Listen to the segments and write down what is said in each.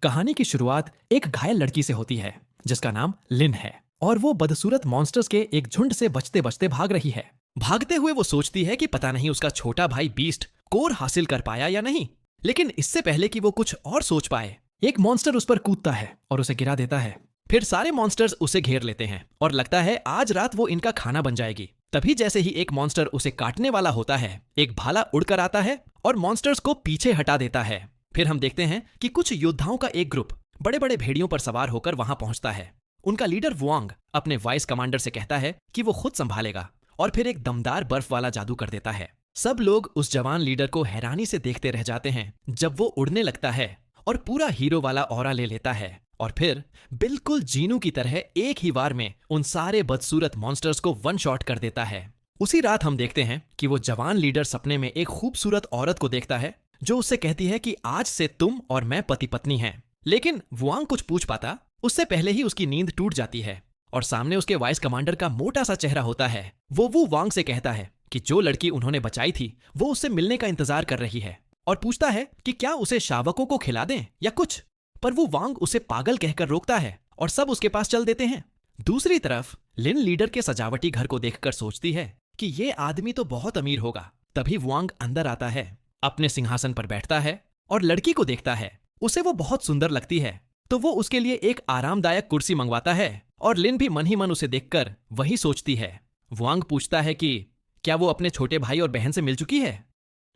कहानी की शुरुआत एक घायल लड़की से होती है जिसका नाम लिन है और वो बदसूरत मॉन्स्टर्स के एक झुंड से बचते बचते भाग रही है। भागते हुए वो सोचती है कि पता नहीं उसका छोटा भाई बीस्ट कोर हासिल कर पाया या नहीं। लेकिन इससे पहले कि वो कुछ और सोच पाए, एक मॉन्स्टर उस पर कूदता है और उसे गिरा देता है। फिर सारे मॉन्स्टर्स उसे घेर लेते हैं और लगता है आज रात वो इनका खाना बन जाएगी। तभी जैसे ही एक मॉन्स्टर उसे काटने वाला होता है, एक भाला उड़कर आता है और मॉन्स्टर्स को पीछे हटा देता है। फिर हम देखते हैं कि कुछ योद्धाओं का एक ग्रुप बड़े बड़े भेड़ियों पर सवार होकर वहां पहुंचता है। उनका लीडर वुआंग अपने वाइस कमांडर से कहता है कि वो खुद संभालेगा और फिर एक दमदार बर्फ वाला जादू कर देता है। सब लोग उस जवान लीडर को हैरानी से देखते रह जाते हैं जब वो उड़ने लगता है और पूरा हीरो वाला ऑरा ले लेता है और फिर बिल्कुल जीनू की तरह एक ही बार में उन सारे बदसूरत मॉन्स्टर्स को वन शॉट कर देता है। उसी रात हम देखते हैं कि वो जवान लीडर सपने में एक खूबसूरत औरत को देखता है जो उससे कहती है कि आज से तुम और मैं पति पत्नी हैं। लेकिन वुआंग कुछ पूछ पाता उससे पहले ही उसकी नींद टूट जाती है और सामने उसके वाइस कमांडर का मोटा सा चेहरा होता है। वो वुआंग से कहता है कि जो लड़की उन्होंने बचाई थी वो उससे मिलने का इंतजार कर रही है और पूछता है कि क्या उसे शावकों को खिला दें या कुछ। पर वो वुआंग उसे पागल कहकर रोकता है और सब उसके पास चल देते हैं। दूसरी तरफ लिन लीडर के सजावटी घर को देखकर सोचती है कि ये आदमी तो बहुत अमीर होगा। तभी वुआंग अंदर आता है, अपने सिंहासन पर बैठता है और लड़की को देखता है। उसे वो बहुत सुंदर लगती है तो वो उसके लिए एक आरामदायक कुर्सी मंगवाता है और लिन भी मन ही मन उसे देखकर वही सोचती है। वुआंग पूछता है कि क्या वो अपने छोटे भाई और बहन से मिल चुकी है।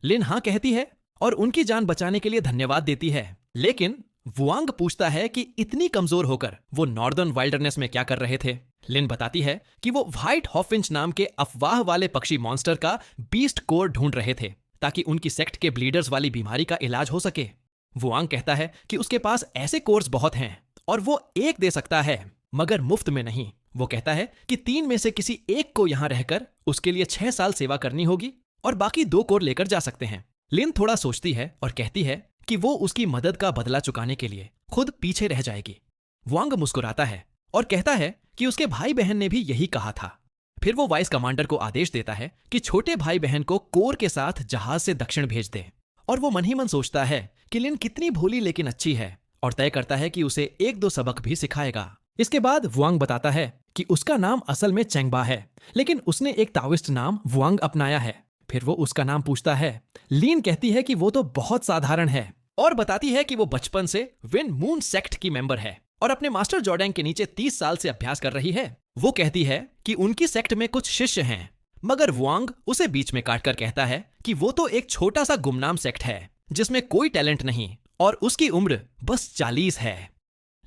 लिन हाँ कहती है और उनकी जान बचाने के लिए धन्यवाद देती है। लेकिन वुआंग पूछता है कि इतनी कमजोर होकर वो नॉर्दर्न वाइल्डरनेस में क्या कर रहे थे। लिन बताती है कि वो व्हाइट हॉफिंच नाम के अफवाह वाले पक्षी मॉन्स्टर का बीस्ट कोर ढूंढ रहे थे ताकि उनकी सेक्ट के ब्लीडर्स वाली बीमारी का इलाज हो सके। वुआंग कहता है कि उसके पास ऐसे कोर्स बहुत हैं और वो एक दे सकता है मगर मुफ्त में नहीं। वो कहता है कि 3 में से किसी एक को यहां रहकर उसके लिए 6 साल सेवा करनी होगी और बाकी 2 कोर लेकर जा सकते हैं। लिन थोड़ा सोचती है और कहती है कि वो उसकी मदद का बदला चुकाने के लिए खुद पीछे रह जाएगी। वुआंग मुस्कुराता है और कहता है कि उसके भाई बहन ने भी यही कहा था। फिर वो वाइस कमांडर को आदेश देता है कि छोटे भाई बहन को कोर के साथ जहाज से दक्षिण भेज दे। और वो मन ही मन सोचता है कि लिन कितनी भोली लेकिन अच्छी है और तय करता है कि उसे 1-2 सबक भी सिखाएगा। इसके बाद वुआंग बताता है कि उसका नाम असल में चेंगबा है लेकिन उसने एक ताओइस्ट नाम वुआंग अपनाया है। फिर वो उसका नाम पूछता है। लीन कहती है कि वो तो बहुत साधारण है और बताती है कि वो बचपन से विन मून सेक्ट की मेंबर है और अपने मास्टर जॉर्डैंग के नीचे 30 साल से अभ्यास कर रही है। वो कहती है कि उनकी सेक्ट में कुछ शिष्य हैं मगर वुआंग उसे बीच में काटकर कहता है कि वो तो एक छोटा सा गुमनाम सेक्ट है जिसमें कोई टैलेंट नहीं और उसकी उम्र बस 40 है।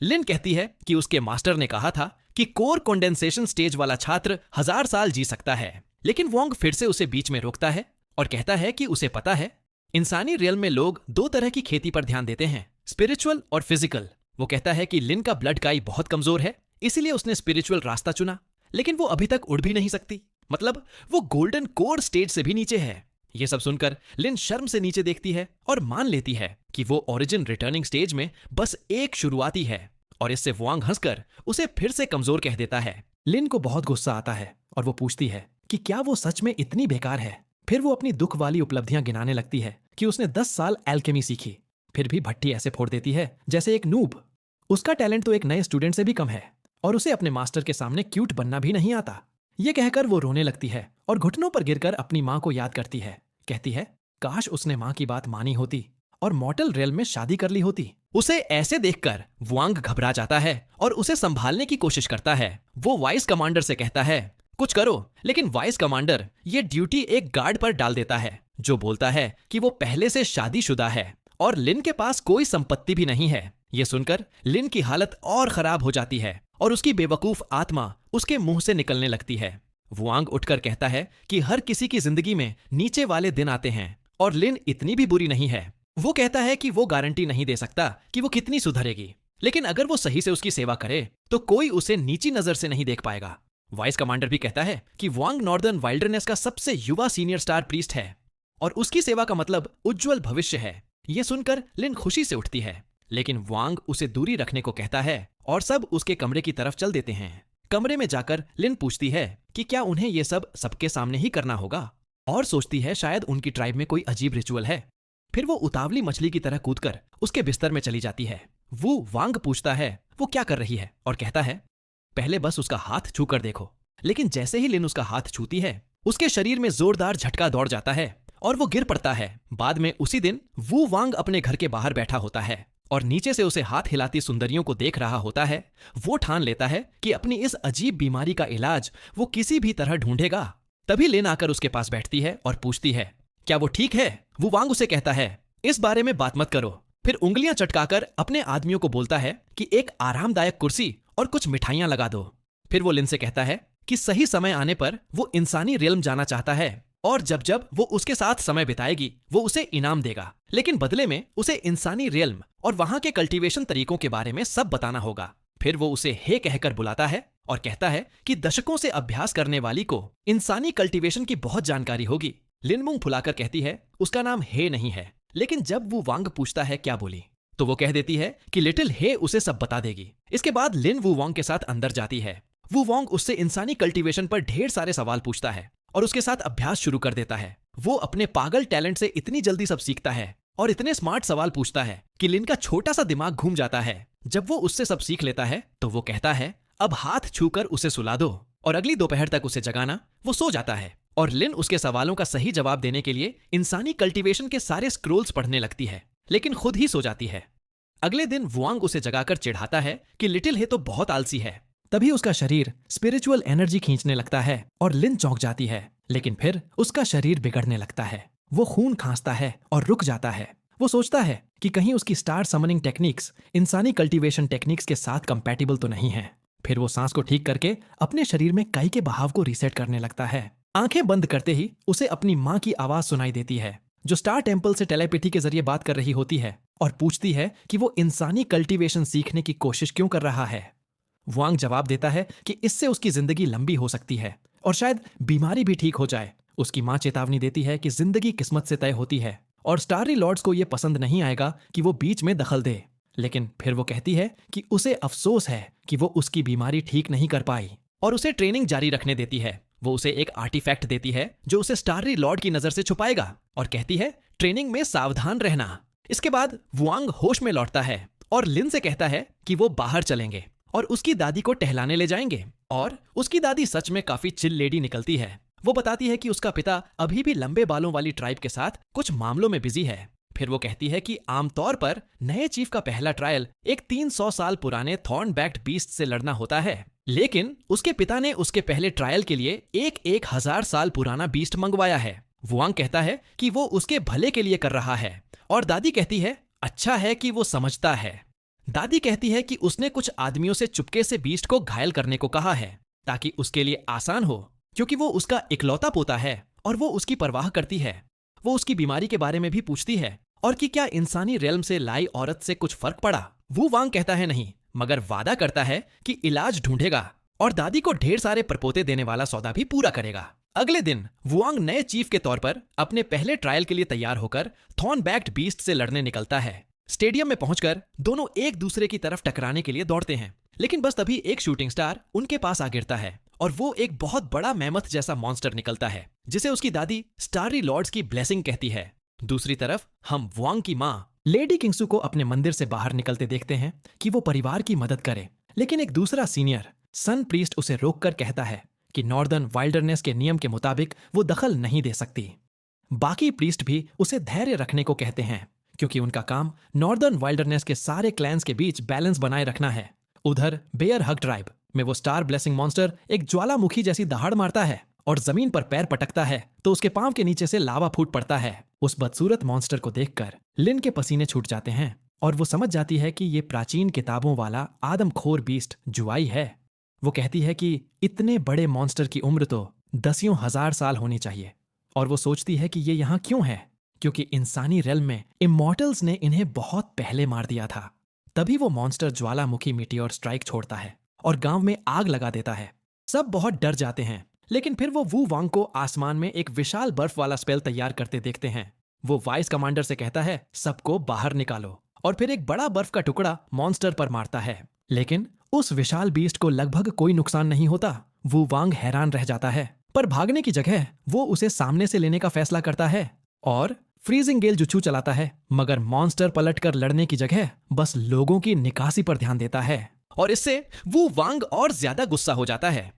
लिन कहती है कि उसके मास्टर ने कहा था कि कोर कंडेंसेशन स्टेज वाला छात्र 1000 साल जी सकता है। लेकिन वोंग फिर से उसे बीच में रोकता है और कहता है कि उसे पता है इंसानी रियल में लोग 2 तरह की खेती पर ध्यान देते हैं, स्पिरिचुअल और फिजिकल। वो कहता है कि लिन का ब्लड काई बहुत कमजोर है इसीलिए उसने स्पिरिचुअल रास्ता चुना लेकिन वो अभी तक उड़ भी नहीं सकती, मतलब वो गोल्डन कोर स्टेज से भी नीचे है। ये सब सुनकर लिन शर्म से नीचे देखती है और मान लेती है कि वो ओरिजिन रिटर्निंग स्टेज में बस एक शुरुआती है और इससे वुआंग हंसकर उसे फिर से कमजोर कह देता है। लिन को बहुत गुस्सा आता है और वो पूछती है कि क्या वो सच में इतनी बेकार है। फिर वो अपनी दुख वाली उपलब्धियां गिनाने लगती है कि उसने 10 साल एल्केमी सीखी फिर भी भट्टी ऐसे फोड़ देती है जैसे एक नूब। उसका टैलेंट तो एक नए स्टूडेंट से भी कम है और उसे अपने मास्टर के सामने क्यूट बनना भी नहीं आता। ये कहकर वो रोने लगती है और घुटनों पर गिरकर अपनी माँ को याद करती है। कहती है काश उसने माँ की बात मानी होती और मॉर्टल रियल्म में शादी कर ली होती। उसे ऐसे देखकर वुआंग घबरा जाता है और उसे संभालने की कोशिश करता है। वो वाइस कमांडर से कहता है कुछ करो, लेकिन वाइस कमांडर ये ड्यूटी एक गार्ड पर डाल देता है जो बोलता है कि वो पहले से शादीशुदा है और लिन के पास कोई संपत्ति भी नहीं है। ये सुनकर लिन की हालत और खराब हो जाती है और उसकी बेवकूफ आत्मा उसके मुंह से निकलने लगती है। वुआंग उठकर कहता है कि हर किसी की जिंदगी में नीचे वाले दिन आते हैं और लिन इतनी भी बुरी नहीं है। वो कहता है कि वो गारंटी नहीं दे सकता कि वो कितनी सुधरेगी, लेकिन अगर वो सही से उसकी सेवा करे तो कोई उसे नीची नजर से नहीं देख पाएगा। वाइस कमांडर भी कहता है कि वुआंग नॉर्दर्न वाइल्डरनेस का सबसे युवा सीनियर स्टार प्रीस्ट है और उसकी सेवा का मतलब उज्जवल भविष्य है। ये सुनकर लिन खुशी से उठती है लेकिन वुआंग उसे दूरी रखने को कहता है और सब उसके कमरे की तरफ चल देते हैं। कमरे में जाकर लिन पूछती है कि क्या उन्हें ये सब सबके सामने ही करना होगा और सोचती है शायद उनकी ट्राइब में कोई अजीब रिचुअल है। फिर वो उतावली मछली की तरह कूदकर उसके बिस्तर में चली जाती है वू वांग पूछता है वो क्या कर रही है और कहता है पहले बस उसका हाथ छू कर देखो। लेकिन जैसे ही लिन उसका हाथ छूती है उसके शरीर में जोरदार झटका दौड़ जाता है और वो गिर पड़ता है। बाद में उसी दिन वू वांग अपने घर के बाहर बैठा होता है और नीचे से उसे हाथ हिलाती सुंदरियों को देख रहा होता है। वो ठान लेता है कि अपनी इस अजीब बीमारी का इलाज वो किसी भी तरह ढूंढेगा। तभी लिन आकर उसके पास बैठती है और पूछती है क्या वो ठीक है। वू वांग उसे कहता है इस बारे में बात मत करो। फिर उंगलियां चटकाकर अपने आदमियों को बोलता है कि एक आरामदायक कुर्सी और कुछ मिठाइयां लगा दो। फिर वो लिन से कहता है कि सही समय आने पर वो इंसानी रियल्म जाना चाहता है और जब जब वो उसके साथ समय बिताएगी वो उसे इनाम देगा, लेकिन बदले में उसे इंसानी रियल्म और वहां के कल्टीवेशन तरीकों के बारे में सब बताना होगा। फिर वो उसे हे कहकर बुलाता है और कहता है कि दशकों से अभ्यास करने वाली को इंसानी कल्टीवेशन की बहुत जानकारी होगी। लिन मुंह फुलाकर कहती है उसका नाम हे नहीं है, लेकिन जब वो वांग पूछता है क्या बोली तो वो कह देती है कि लिटिल हे उसे सब बता देगी। इसके बाद लिन वू वांग के साथ अंदर जाती है। वू वांग उससे इंसानी कल्टीवेशन पर ढेर सारे सवाल पूछता है और उसके साथ अभ्यास शुरू कर देता है। वो अपने पागल टैलेंट से इतनी जल्दी सब सीखता है और इतने स्मार्ट सवाल पूछता है कि लिन का छोटा सा दिमाग घूम जाता है। जब वो उससे सब सीख लेता है तो वो कहता है अब हाथ छूकर उसे सुला दो और अगली दोपहर तक उसे जगाना। वो सो जाता है और लिन उसके सवालों का सही जवाब देने के लिए इंसानी कल्टीवेशन के सारे स्क्रोल्स पढ़ने लगती है, लेकिन खुद ही सो जाती है। अगले दिन वुआंग उसे जगाकर चिढ़ाता है कि लिटिल हे तो बहुत आलसी है। तभी उसका शरीर स्पिरिचुअल एनर्जी खींचने लगता है और लिन चौंक जाती है, लेकिन फिर उसका शरीर बिगड़ने लगता है। वो खून खांसता है और रुक जाता है। वो सोचता है कि कहीं उसकी स्टार समनिंग टेक्निक्स इंसानी कल्टीवेशन टेक्निक्स के साथ कंपैटिबल तो नहीं है। फिर वो सांस को ठीक करके अपने शरीर में काई के बहाव को रीसेट करने लगता है। आंखें बंद करते ही उसे अपनी माँ की आवाज सुनाई देती है जो स्टार टेम्पल से टेलीपैथी के जरिए बात कर रही होती है और पूछती है कि वो इंसानी कल्टीवेशन सीखने की कोशिश क्यों कर रहा है। वुआंग जवाब देता है कि इससे उसकी जिंदगी लंबी हो सकती है और शायद बीमारी भी ठीक हो जाए। उसकी माँ चेतावनी देती है कि जिंदगी किस्मत से तय होती है और स्टारी लॉर्ड्स को यह पसंद नहीं आएगा कि वो बीच में दखल दे। लेकिन फिर वो कहती है कि उसे अफसोस है कि वो उसकी बीमारी ठीक नहीं कर पाई और उसे ट्रेनिंग जारी रखने देती है। वो उसे एक आर्टिफैक्ट देती है जो उसे स्टारी लॉर्ड की नजर से छुपाएगा और कहती है ट्रेनिंग में सावधान रहना। इसके बाद वुआंग होश में लौटता है और लिन से कहता है कि वो बाहर चलेंगे और उसकी दादी को टहलाने ले जाएंगे। और उसकी दादी सच में काफी चिल लेडी निकलती है। वो बताती है कि उसका पिता अभी भी लंबे बालों वाली ट्राइब के साथ कुछ मामलों में बिजी है। फिर वो कहती है कि आमतौर पर नए चीफ का पहला ट्रायल एक 300 साल पुराने थॉर्न बैक्ड बीस्ट से लड़ना होता है, लेकिन उसके पिता ने उसके पहले ट्रायल के लिए एक 1000 साल पुराना बीस्ट मंगवाया है। वुआंग कहता है कि वो उसके भले के लिए कर रहा है और दादी कहती है अच्छा है कि वो समझता है। दादी कहती है कि उसने कुछ आदमियों से चुपके से बीस्ट को घायल करने को कहा है ताकि उसके लिए आसान हो, क्योंकि वो उसका इकलौता पोता है और वो उसकी परवाह करती है। वो उसकी बीमारी के बारे में भी पूछती है और कि क्या इंसानी रेल्म से लाई औरत से कुछ फर्क पड़ा। वू वांग कहता है नहीं, मगर वादा करता है कि इलाज ढूंढेगा और दादी को ढेर सारे परपोते देने वाला सौदा भी पूरा करेगा। अगले दिन वुआंग नए चीफ के तौर पर अपने पहले ट्रायल के लिए तैयार होकर थॉर्न बैक्ड बीस्ट से लड़ने निकलता है। स्टेडियम में पहुंचकर दोनों एक दूसरे की तरफ टकराने के लिए दौड़ते हैं, लेकिन बस तभी एक शूटिंग स्टार उनके पास आ गिरता है और वो एक बहुत बड़ा मैमथ जैसा मॉन्स्टर निकलता है जिसे उसकी दादी स्टारी लॉर्ड्स की ब्लेसिंग कहती है। दूसरी तरफ हम वुआंग की माँ लेडी किंगसू को अपने मंदिर से बाहर निकलते देखते हैं कि वो परिवार की मदद करे, लेकिन एक दूसरा सीनियर सन प्रीस्ट उसे रोककर कहता है कि नॉर्दर्न वाइल्डरनेस के नियम के मुताबिक वो दखल नहीं दे सकती। बाकी प्रीस्ट भी उसे धैर्य रखने को कहते हैं क्योंकि उनका काम नॉर्दर्न वाइल्डरनेस के सारे क्लैंस के बीच बैलेंस बनाए रखना है। उधर बेयर हग ट्राइब में वो स्टार ब्लेसिंग मॉन्स्टर एक ज्वालामुखी जैसी दहाड़ मारता है और जमीन पर पैर पटकता है तो उसके पांव के नीचे से लावा फूट पड़ता है। उस बदसूरत मॉन्स्टर को देखकर लिन के पसीने छूट जाते हैं और वो समझ जाती है कि ये प्राचीन किताबों वाला आदमखोर बीस्ट जुआई है। वो कहती है कि इतने बड़े मॉन्स्टर की उम्र तो दसियों हजार साल होनी चाहिए और वो सोचती है कि ये यहाँ क्यों है, क्योंकि इंसानी रेल्म में इमॉर्टल्स ने इन्हें बहुत पहले मार दिया था। तभी वो मॉन्स्टर ज्वालामुखी मीटियोर स्ट्राइक छोड़ता है और गांव में आग लगा देता है। सब बहुत डर जाते हैं, लेकिन फिर वो वू वांग को आसमान में एक विशाल बर्फ वाला स्पेल तैयार करते देखते हैं। वो वाइस कमांडर से कहता है सबको बाहर निकालो और फिर एक बड़ा बर्फ का टुकड़ा मॉन्स्टर पर मारता है, लेकिन उस विशाल बीस्ट को लगभग कोई नुकसान नहीं होता। वू वांग हैरान रह जाता है, पर भागने की जगह वो उसे सामने से लेने का फैसला करता है और फ्रीजिंग गेल जुच्छू चलाता है, मगर मॉन्स्टर पलटकर लड़ने की जगह बस लोगों की निकासी पर ध्यान देता है और इससे वू वांग और ज्यादा गुस्सा हो जाता है।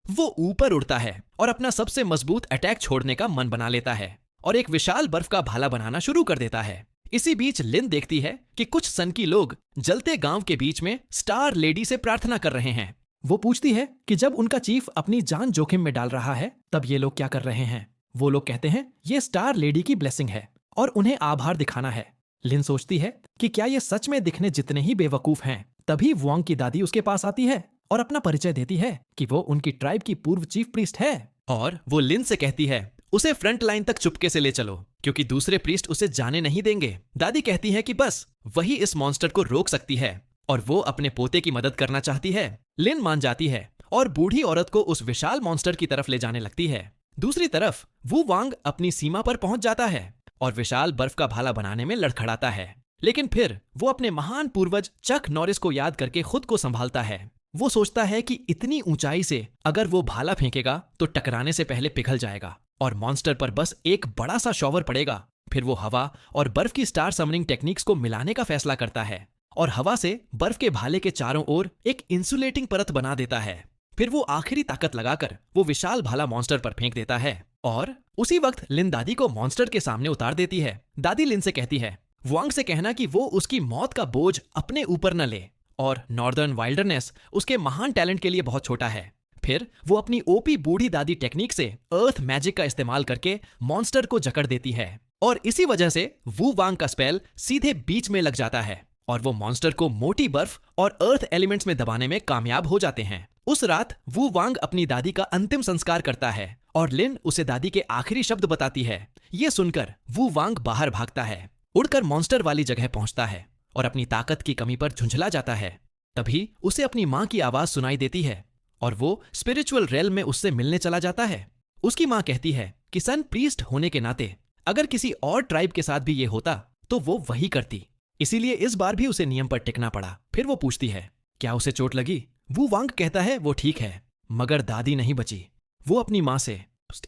वो ऊपर उड़ता है और अपना सबसे मजबूत अटैक छोड़ने का मन बना लेता है और एक विशाल बर्फ का भाला बनाना शुरू कर देता है। इसी बीच लिन देखती है कि कुछ सनकी लोग जलते गांव के बीच में स्टार लेडी से प्रार्थना कर रहे हैं। वो पूछती है कि जब उनका चीफ अपनी जान जोखिम में डाल रहा है तब ये लोग क्या कर रहे हैं। वो लोग कहते हैं ये स्टार लेडी की ब्लेसिंग है और उन्हें आभार दिखाना है। लिन सोचती है कि क्या ये सच में दिखने जितने ही बेवकूफ हैं। तभी वुआंग की दादी उसके पास आती है और अपना परिचय देती है कि वो उनकी ट्राइब की पूर्व चीफ प्रीस्ट है और वो लिन से कहती है उसे फ्रंट लाइन तक चुपके से ले चलो क्योंकि दूसरे प्रीस्ट उसे जाने नहीं देंगे। दादी कहती है कि बस वही इस मॉन्स्टर को रोक सकती है और वो अपने पोते की मदद करना चाहती है। लिन मान जाती है और बूढ़ी औरत को उस विशाल मॉन्स्टर की तरफ ले जाने लगती है। दूसरी तरफ वू वांग अपनी सीमा पर पहुंच जाता है और विशाल बर्फ का भाला बनाने में लड़खड़ाता है, लेकिन फिर वो अपने महान पूर्वज चक नॉरिस को याद करके खुद को संभालता है। वो सोचता है कि इतनी ऊंचाई से अगर वो भाला फेंकेगा तो टकराने से पहले पिघल जाएगा और मॉन्स्टर पर बस एक बड़ा सा शॉवर पड़ेगा। फिर वो हवा और बर्फ की स्टार समनिंग टेक्निक्स को मिलाने का फैसला करता है और हवा से बर्फ के भाले के चारों ओर एक इंसुलेटिंग परत बना देता है। फिर वो आखिरी ताकत लगाकर वो विशाल भाला मॉन्स्टर पर फेंक देता है और उसी वक्त लिन दादी को मॉन्स्टर के सामने उतार देती है। दादी लिन से कहती है वुआंग से कहना कि वो उसकी मौत का बोझ अपने ऊपर न ले और नॉर्दर्न वाइल्डरनेस उसके महान टैलेंट के लिए बहुत छोटा है। फिर वो अपनी ओपी बूढ़ी दादी टेक्निक से अर्थ मैजिक का इस्तेमाल करके मॉन्स्टर को जकड़ देती है और इसी वजह से वू वांग का स्पेल सीधे बीच में लग जाता है और वो मॉन्स्टर को मोटी बर्फ और अर्थ एलिमेंट्स में दबाने में कामयाब हो जाते हैं। उस रात वू वांग अपनी दादी का अंतिम संस्कार करता है और लिन उसे दादी के आखिरी शब्द बताती है। ये सुनकर वू वांग बाहर भागता है, उड़कर मॉन्स्टर वाली जगह पहुंचता है और अपनी ताकत की कमी पर झुंझला जाता है। तभी उसे अपनी माँ की आवाज सुनाई देती है और वो स्पिरिचुअल रेल में उससे मिलने चला जाता है। उसकी माँ कहती है कि सन प्रीस्ट होने के नाते अगर किसी और ट्राइब के साथ भी ये होता तो वो वही करती, इसीलिए इस बार भी उसे नियम पर टिकना पड़ा। फिर वो पूछती है क्या उसे चोट लगी। वू वांग कहता है वो ठीक है, मगर दादी नहीं बची। वो अपनी माँ से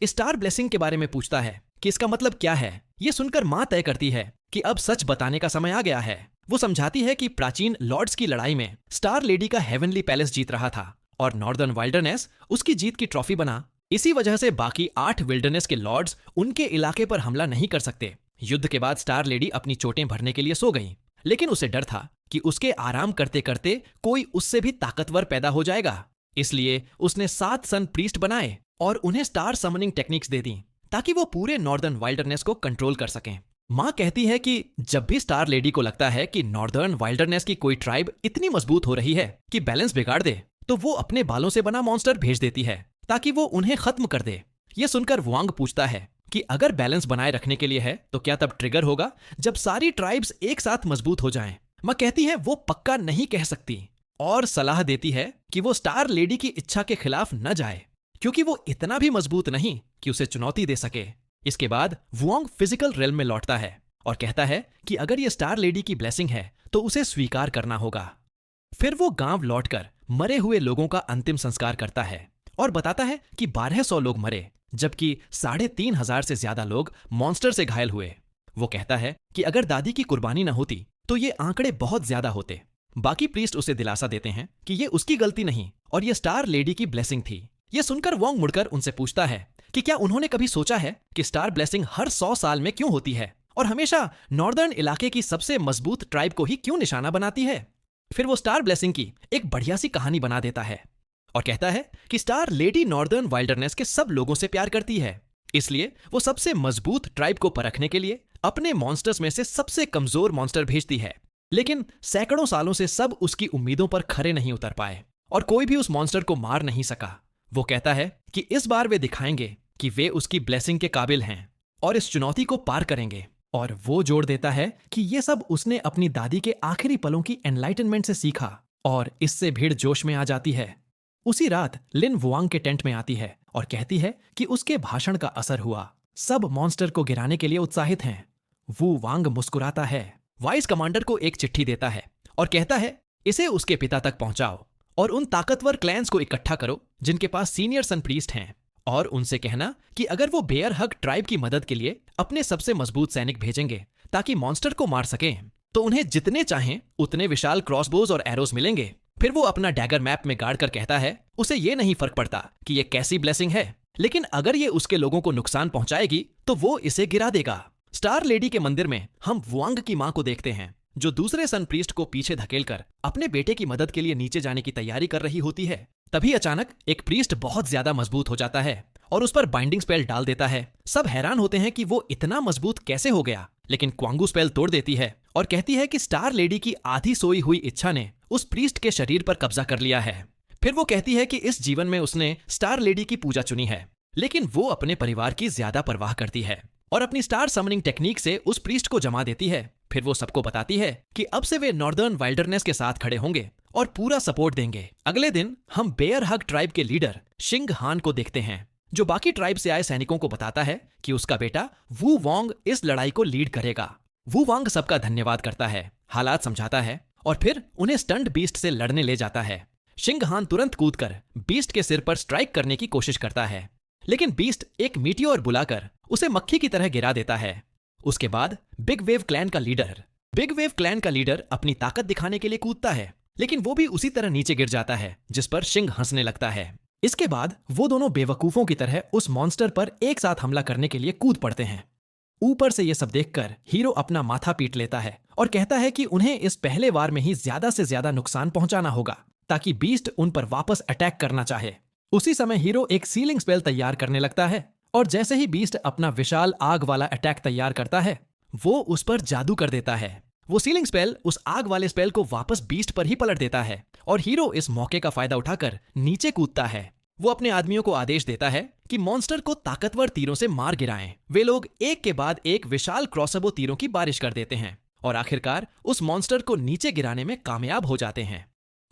स्टार ब्लेसिंग के बारे में पूछता है कि इसका मतलब क्या है। ये सुनकर माँ तय करती है कि अब सच बताने का समय आ गया है। वो समझाती है कि प्राचीन लॉर्ड्स की लड़ाई में स्टार लेडी का हेवनली पैलेस जीत रहा था और नॉर्दर्न वाइल्डरनेस उसकी जीत की ट्रॉफी बना। इसी वजह से बाकी 8 विल्डरनेस के लॉर्ड्स उनके इलाके पर हमला नहीं कर सकते। युद्ध के बाद स्टार लेडी अपनी चोटें भरने के लिए सो गई, लेकिन उसे डर था कि उसके आराम करते करते कोई उससे भी ताकतवर पैदा हो जाएगा। इसलिए उसने 7 सन प्रीस्ट बनाए और उन्हें स्टार समनिंग टेक्निक्स दे दी ताकि वो पूरे नॉर्दर्न वाइल्डरनेस को कंट्रोल कर सकें। माँ कहती है कि जब भी स्टार लेडी को लगता है कि नॉर्दर्न वाइल्डरनेस की कोई ट्राइब इतनी मजबूत हो रही है कि बैलेंस बिगाड़ दे, तो वो अपने बालों से बना मॉन्स्टर भेज देती है ताकि वो उन्हें खत्म कर दे। ये सुनकर वुआंग पूछता है कि अगर बैलेंस बनाए रखने के लिए है तो क्या तब ट्रिगर होगा जब सारी ट्राइब्स एक साथ मजबूत हो जाएं। माँ कहती है वो पक्का नहीं कह सकती और सलाह देती है कि वो स्टार लेडी की इच्छा के खिलाफ न जाए क्योंकि वो इतना भी मजबूत नहीं कि उसे चुनौती दे सके। इसके बाद वुआंग फिजिकल रेल्म में लौटता है और कहता है कि अगर ये स्टार लेडी की ब्लेसिंग है तो उसे स्वीकार करना होगा। फिर वो गांव लौटकर मरे हुए लोगों का अंतिम संस्कार करता है और बताता है कि 1200 लोग मरे जबकि 3500 से ज्यादा लोग मॉन्स्टर से घायल हुए। वो कहता है कि अगर दादी की कुर्बानी न होती तो ये आंकड़े बहुत ज्यादा होते। बाकी प्रीस्ट उसे दिलासा देते हैं कि ये उसकी गलती नहीं और ये स्टार लेडी की ब्लेसिंग थी। ये सुनकर वोंग मुड़कर उनसे पूछता है कि क्या उन्होंने कभी सोचा है कि स्टार ब्लेसिंग हर 100 साल में क्यों होती है और हमेशा नॉर्दर्न इलाके की सबसे मजबूत ट्राइब को ही क्यों निशाना बनाती है। फिर वो स्टार ब्लेसिंग की एक बढ़िया सी कहानी बना देता है और कहता है कि स्टार लेडी नॉर्दर्न वाइल्डरनेस के सब लोगों से प्यार करती है, इसलिए वो सबसे मजबूत ट्राइब को परखने के लिए अपने मॉन्स्टर्स में से सबसे कमजोर मॉन्स्टर भेजती है। लेकिन सैकड़ों सालों से सब उसकी उम्मीदों पर खरे नहीं उतर पाए और कोई भी उस मॉन्स्टर को मार नहीं सका। वो कहता है कि इस बार वे दिखाएंगे कि वे उसकी ब्लेसिंग के काबिल हैं और इस चुनौती को पार करेंगे। और वो जोड़ देता है कि ये सब उसने अपनी दादी के आखिरी पलों की एनलाइटनमेंट से सीखा और इससे भीड़ जोश में आ जाती है। उसी रात लिन वुआंग के टेंट में आती है और कहती है कि उसके भाषण का असर हुआ, सब मॉन्स्टर को गिराने के लिए उत्साहित हैं। वू वांग मुस्कुराता है, वाइस कमांडर को एक चिट्ठी देता है और कहता है इसे उसके पिता तक पहुंचाओ और उन ताकतवर क्लैंस को इकट्ठा करो जिनके पास सीनियर सन प्रीस्ट हैं और उनसे कहना कि अगर वो बेयर हग ट्राइब की मदद के लिए अपने सबसे मजबूत सैनिक भेजेंगे ताकि मॉन्स्टर को मार सकें, तो उन्हें जितने चाहें उतने विशाल क्रॉसबोज और एरोस मिलेंगे। फिर वो अपना डैगर मैप में गाड़ कर कहता है उसे ये नहीं फर्क पड़ता कि ये कैसी ब्लेसिंग है, लेकिन अगर ये उसके लोगों को नुकसान पहुंचाएगी तो वो इसे गिरा देगा। स्टार लेडी के मंदिर में हम वुआंग की मां को देखते हैं, जो दूसरे सन प्रीस्ट को पीछे धकेलकर अपने बेटे की मदद के लिए नीचे जाने की तैयारी कर रही होती है। तभी अचानक एक प्रीस्ट बहुत ज्यादा मजबूत हो जाता है और उस पर बाइंडिंग स्पेल डाल देता है। सब हैरान होते हैं कि वो इतना मजबूत कैसे हो गया, लेकिन क्वांगू स्पेल तोड़ देती है और कहती है कि स्टार लेडी की आधी सोई हुई इच्छा ने उस प्रीस्ट के शरीर पर कब्जा कर लिया है। फिर वो कहती है कि इस जीवन में उसने स्टार लेडी की पूजा चुनी है, लेकिन वो अपने परिवार की ज्यादा परवाह करती है और अपनी स्टार समनिंग टेक्निक से उस प्रीस्ट को जमा देती है। फिर वो सबको बताती है कि अब से वे नॉर्दर्न वाइल्डरनेस के साथ खड़े होंगे और पूरा सपोर्ट देंगे। अगले दिन हम बेयर हग ट्राइब के लीडर शिंग हान को देखते हैं, जो बाकी ट्राइब से आए सैनिकों को बताता है कि उसका बेटा वू वोंग इस लड़ाई को लीड करेगा। वू वोंग सबका धन्यवाद करता है, हालात समझाता है और फिर उन्हें स्टंट बीस्ट से लड़ने ले जाता है। शिंग हान तुरंत कूदकर बीस्ट के सिर पर स्ट्राइक करने की कोशिश करता है, लेकिन बीस्ट एक मीटियोर बुलाकर उसे मक्खी की तरह गिरा देता है। उसके बाद बिग वेव क्लैन का लीडर अपनी ताकत दिखाने के लिए कूदता है, लेकिन वो भी उसी तरह नीचे गिर जाता है, जिस पर शिंग हंसने लगता है। इसके बाद वो दोनों बेवकूफों की तरह उस मॉन्स्टर पर एक साथ हमला करने के लिए कूद पड़ते हैं। ऊपर से ये सब देखकर हीरो अपना माथा पीट लेता है और कहता है कि उन्हें इस पहले वार में ही ज्यादा से ज्यादा नुकसान पहुंचाना होगा ताकि बीस्ट उन पर वापस अटैक करना चाहे। उसी समय हीरो एक सीलिंग स्पेल तैयार करने लगता है और जैसे ही बीस्ट अपना विशाल आग वाला अटैक तैयार करता है, वो उस पर जादू कर देता है। वो सीलिंग स्पेल उस आग वाले स्पेल को वापस बीस्ट पर ही पलट देता है और हीरो इस मौके का फायदा उठाकर नीचे कूदता है। वो अपने आदमियों को आदेश देता है कि मॉन्स्टर को ताकतवर तीरों से मार गिराएं। वे लोग एक के बाद एक विशाल क्रॉसबो तीरों की बारिश कर देते हैं और आखिरकार उस मॉन्स्टर को नीचे गिराने में कामयाब हो जाते हैं।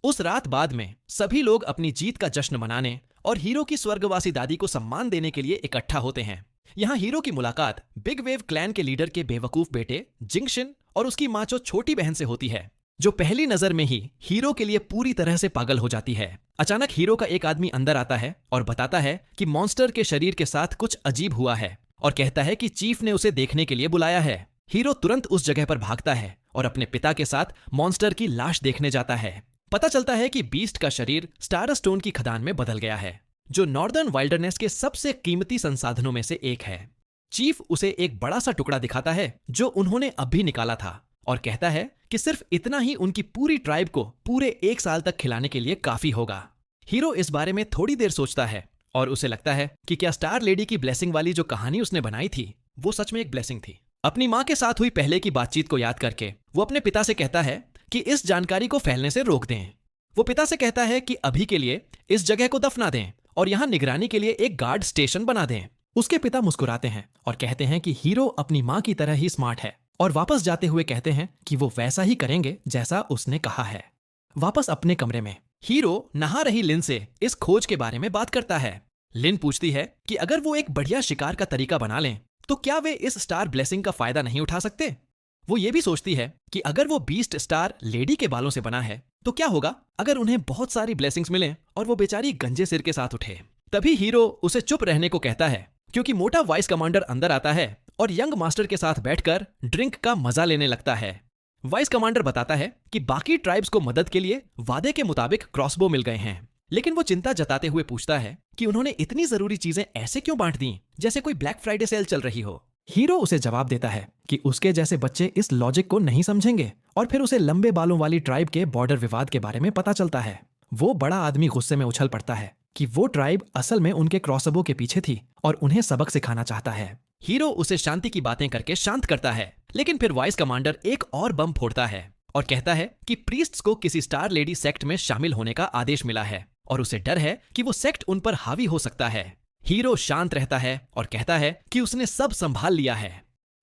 उस रात बाद में सभी लोग अपनी जीत का जश्न मनाने और हीरो की स्वर्गवासी दादी को सम्मान देने के लिए इकट्ठा होते हैं। यहाँ हीरो की मुलाकात बिग वेव क्लैन के लीडर के बेवकूफ बेटे जिंगशिन और उसकी माचो छोटी बहन से होती है, जो पहली नजर में ही हीरो के लिए पूरी तरह से पागल हो जाती है। अचानक हीरो का एक आदमी अंदर आता है और बताता है कि मॉन्स्टर के शरीर के साथ कुछ अजीब हुआ है और कहता है कि चीफ ने उसे देखने के लिए बुलाया है। हीरो तुरंत उस जगह पर भागता है और अपने पिता के साथ मॉन्स्टर की लाश देखने जाता है। पता चलता है कि बीस्ट का शरीर स्टार स्टोन की खदान में बदल गया है, जो नॉर्दर्न वाइल्डरनेस के सबसे कीमती संसाधनों में से एक है। चीफ उसे एक बड़ा सा टुकड़ा दिखाता है जो उन्होंने अभी निकाला था और कहता है कि सिर्फ इतना ही उनकी पूरी ट्राइब को पूरे 1 साल तक खिलाने के लिए काफी होगा। हीरो इस बारे में थोड़ी देर सोचता है और उसे लगता है कि क्या स्टार लेडी की ब्लेसिंग वाली जो कहानी उसने बनाई थी वो सच में एक ब्लेसिंग थी। अपनी माँ के साथ हुई पहले की बातचीत को याद करके वो अपने पिता से कहता है कि इस जानकारी को फैलने से रोक दें। वो पिता से कहता है कि अभी के लिए इस जगह को दफना दें और यहाँ निगरानी के लिए एक गार्ड स्टेशन बना दें। उसके पिता मुस्कुराते हैं और कहते हैं कि हीरो अपनी माँ की तरह ही स्मार्ट है और वापस जाते हुए कहते हैं कि वो वैसा ही करेंगे जैसा उसने कहा है। वापस अपने कमरे में हीरो नहा रही लिन से इस खोज के बारे में बात करता है। लिन पूछती है कि अगर वो एक बढ़िया शिकार का तरीका बना लें तो क्या वे इस स्टार ब्लेसिंग का फायदा नहीं उठा सकते। वो ये भी सोचती है कि अगर वो बीस्ट स्टार लेडी के बालों से बना है तो क्या होगा अगर उन्हें बहुत सारी ब्लेसिंग्स मिलें और वो बेचारी गंजे सिर के साथ उठे। तभी हीरो उसे चुप रहने को कहता है क्योंकि मोटा वाइस कमांडर अंदर आता है और यंग मास्टर के साथ बैठकर ड्रिंक का मजा लेने लगता है। वाइस कमांडर बताता है कि बाकी ट्राइब्स को मदद के लिए वादे के मुताबिक क्रॉसबो मिल गए हैं, लेकिन वो चिंता जताते हुए पूछता है कि उन्होंने इतनी जरूरी चीजें ऐसे क्यों बांट दी जैसे कोई ब्लैक फ्राइडे सेल चल रही हो। हीरो उसे जवाब देता है कि उसके जैसे बच्चे इस लॉजिक को नहीं समझेंगे और फिर उसे लंबे बालों वाली ट्राइब के बॉर्डर विवाद के बारे में पता चलता है। वो बड़ा आदमी गुस्से में उछल पड़ता है कि वो ट्राइब असल में उनके क्रॉसबो के पीछे थी और उन्हें सबक सिखाना चाहता है। हीरो उसे शांति की बातें करके शांत करता है, लेकिन फिर वाइस कमांडर एक और बम फोड़ता है और कहता है कि प्रीस्ट्स को किसी स्टार लेडी सेक्ट में शामिल होने का आदेश मिला है और उसे डर है कि वो सेक्ट उन पर हावी हो सकता है। हीरो शांत रहता है और कहता है कि उसने सब संभाल लिया है।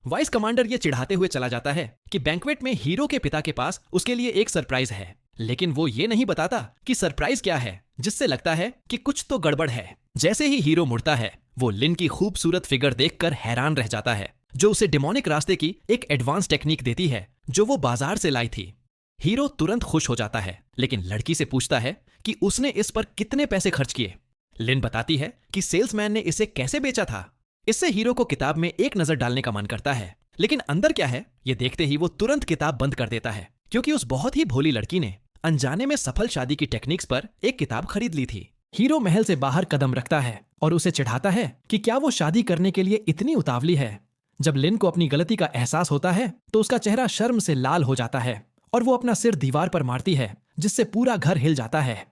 वाइस कमांडर ये चिढ़ाते हुए चला जाता है कि बैंक्वेट में हीरो के पिता के पास उसके लिए एक सरप्राइज है, लेकिन वो ये नहीं बताता कि सरप्राइज क्या है, जिससे लगता है कि कुछ तो गड़बड़ है। जैसे ही हीरो मुड़ता है वो लिन की खूबसूरत फिगर देखकर हैरान रह जाता है, जो उसे डिमोनिक रास्ते की एक एडवांस टेक्निक देती है जो वो बाजार से लाई थी। हीरो तुरंत खुश हो जाता है, लेकिन लड़की से पूछता है कि उसने इस पर कितने पैसे खर्च किए। लिन बताती है कि सेल्समैन ने इसे कैसे बेचा था। इससे हीरो को किताब में एक नजर डालने का मन करता है, लेकिन अंदर क्या है ये देखते ही वो तुरंत किताब बंद कर देता है, क्योंकि उस बहुत ही भोली लड़की ने अनजाने में सफल शादी की टेक्निक्स पर एक किताब खरीद ली थी। हीरो महल से बाहर कदम रखता है और उसे चिढ़ाता है कि क्या वो शादी करने के लिए इतनी उतावली है। जब लिन को अपनी गलती का एहसास होता है तो उसका चेहरा शर्म से लाल हो जाता है और वो अपना सिर दीवार पर मारती है, जिससे पूरा घर हिल जाता है।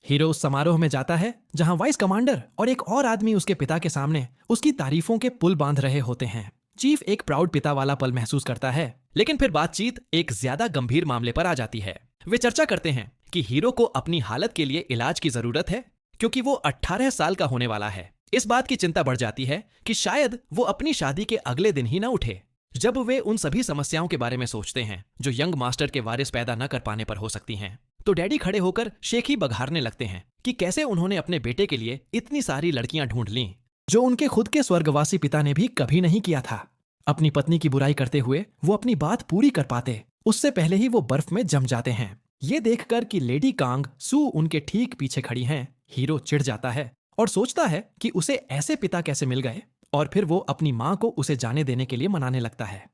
हीरो उस समारोह में जाता है जहां वाइस कमांडर और एक और आदमी उसके पिता के सामने उसकी तारीफों के पुल बांध रहे होते हैं। चीफ एक प्राउड पिता वाला पल महसूस करता है, लेकिन फिर बातचीत एक ज्यादा गंभीर मामले पर आ जाती है। वे चर्चा करते हैं कि हीरो को अपनी हालत के लिए इलाज की जरूरत है, क्योंकि वो 18 साल का होने वाला है। इस बात की चिंता बढ़ जाती है कि शायद वो अपनी शादी के अगले दिन ही ना उठे। जब वे उन सभी समस्याओं के बारे में सोचते हैं जो यंग मास्टर के वारिस पैदा न कर पाने पर हो सकती हैं, तो डैडी खड़े होकर शेखी बघारने लगते हैं कि कैसे उन्होंने अपने बेटे के लिए इतनी सारी लड़कियां ढूंढ लीं, जो उनके खुद के स्वर्गवासी पिता ने भी कभी नहीं किया था। अपनी पत्नी की बुराई करते हुए वो अपनी बात पूरी कर पाते उससे पहले ही वो बर्फ में जम जाते हैं। ये देखकर कि लेडी कांग सू उनके ठीक पीछे खड़ी हैं, हीरो चिढ़ जाता है और सोचता है कि उसे ऐसे पिता कैसे मिल गए, और फिर वो अपनी माँ को उसे जाने देने के लिए मनाने लगता है।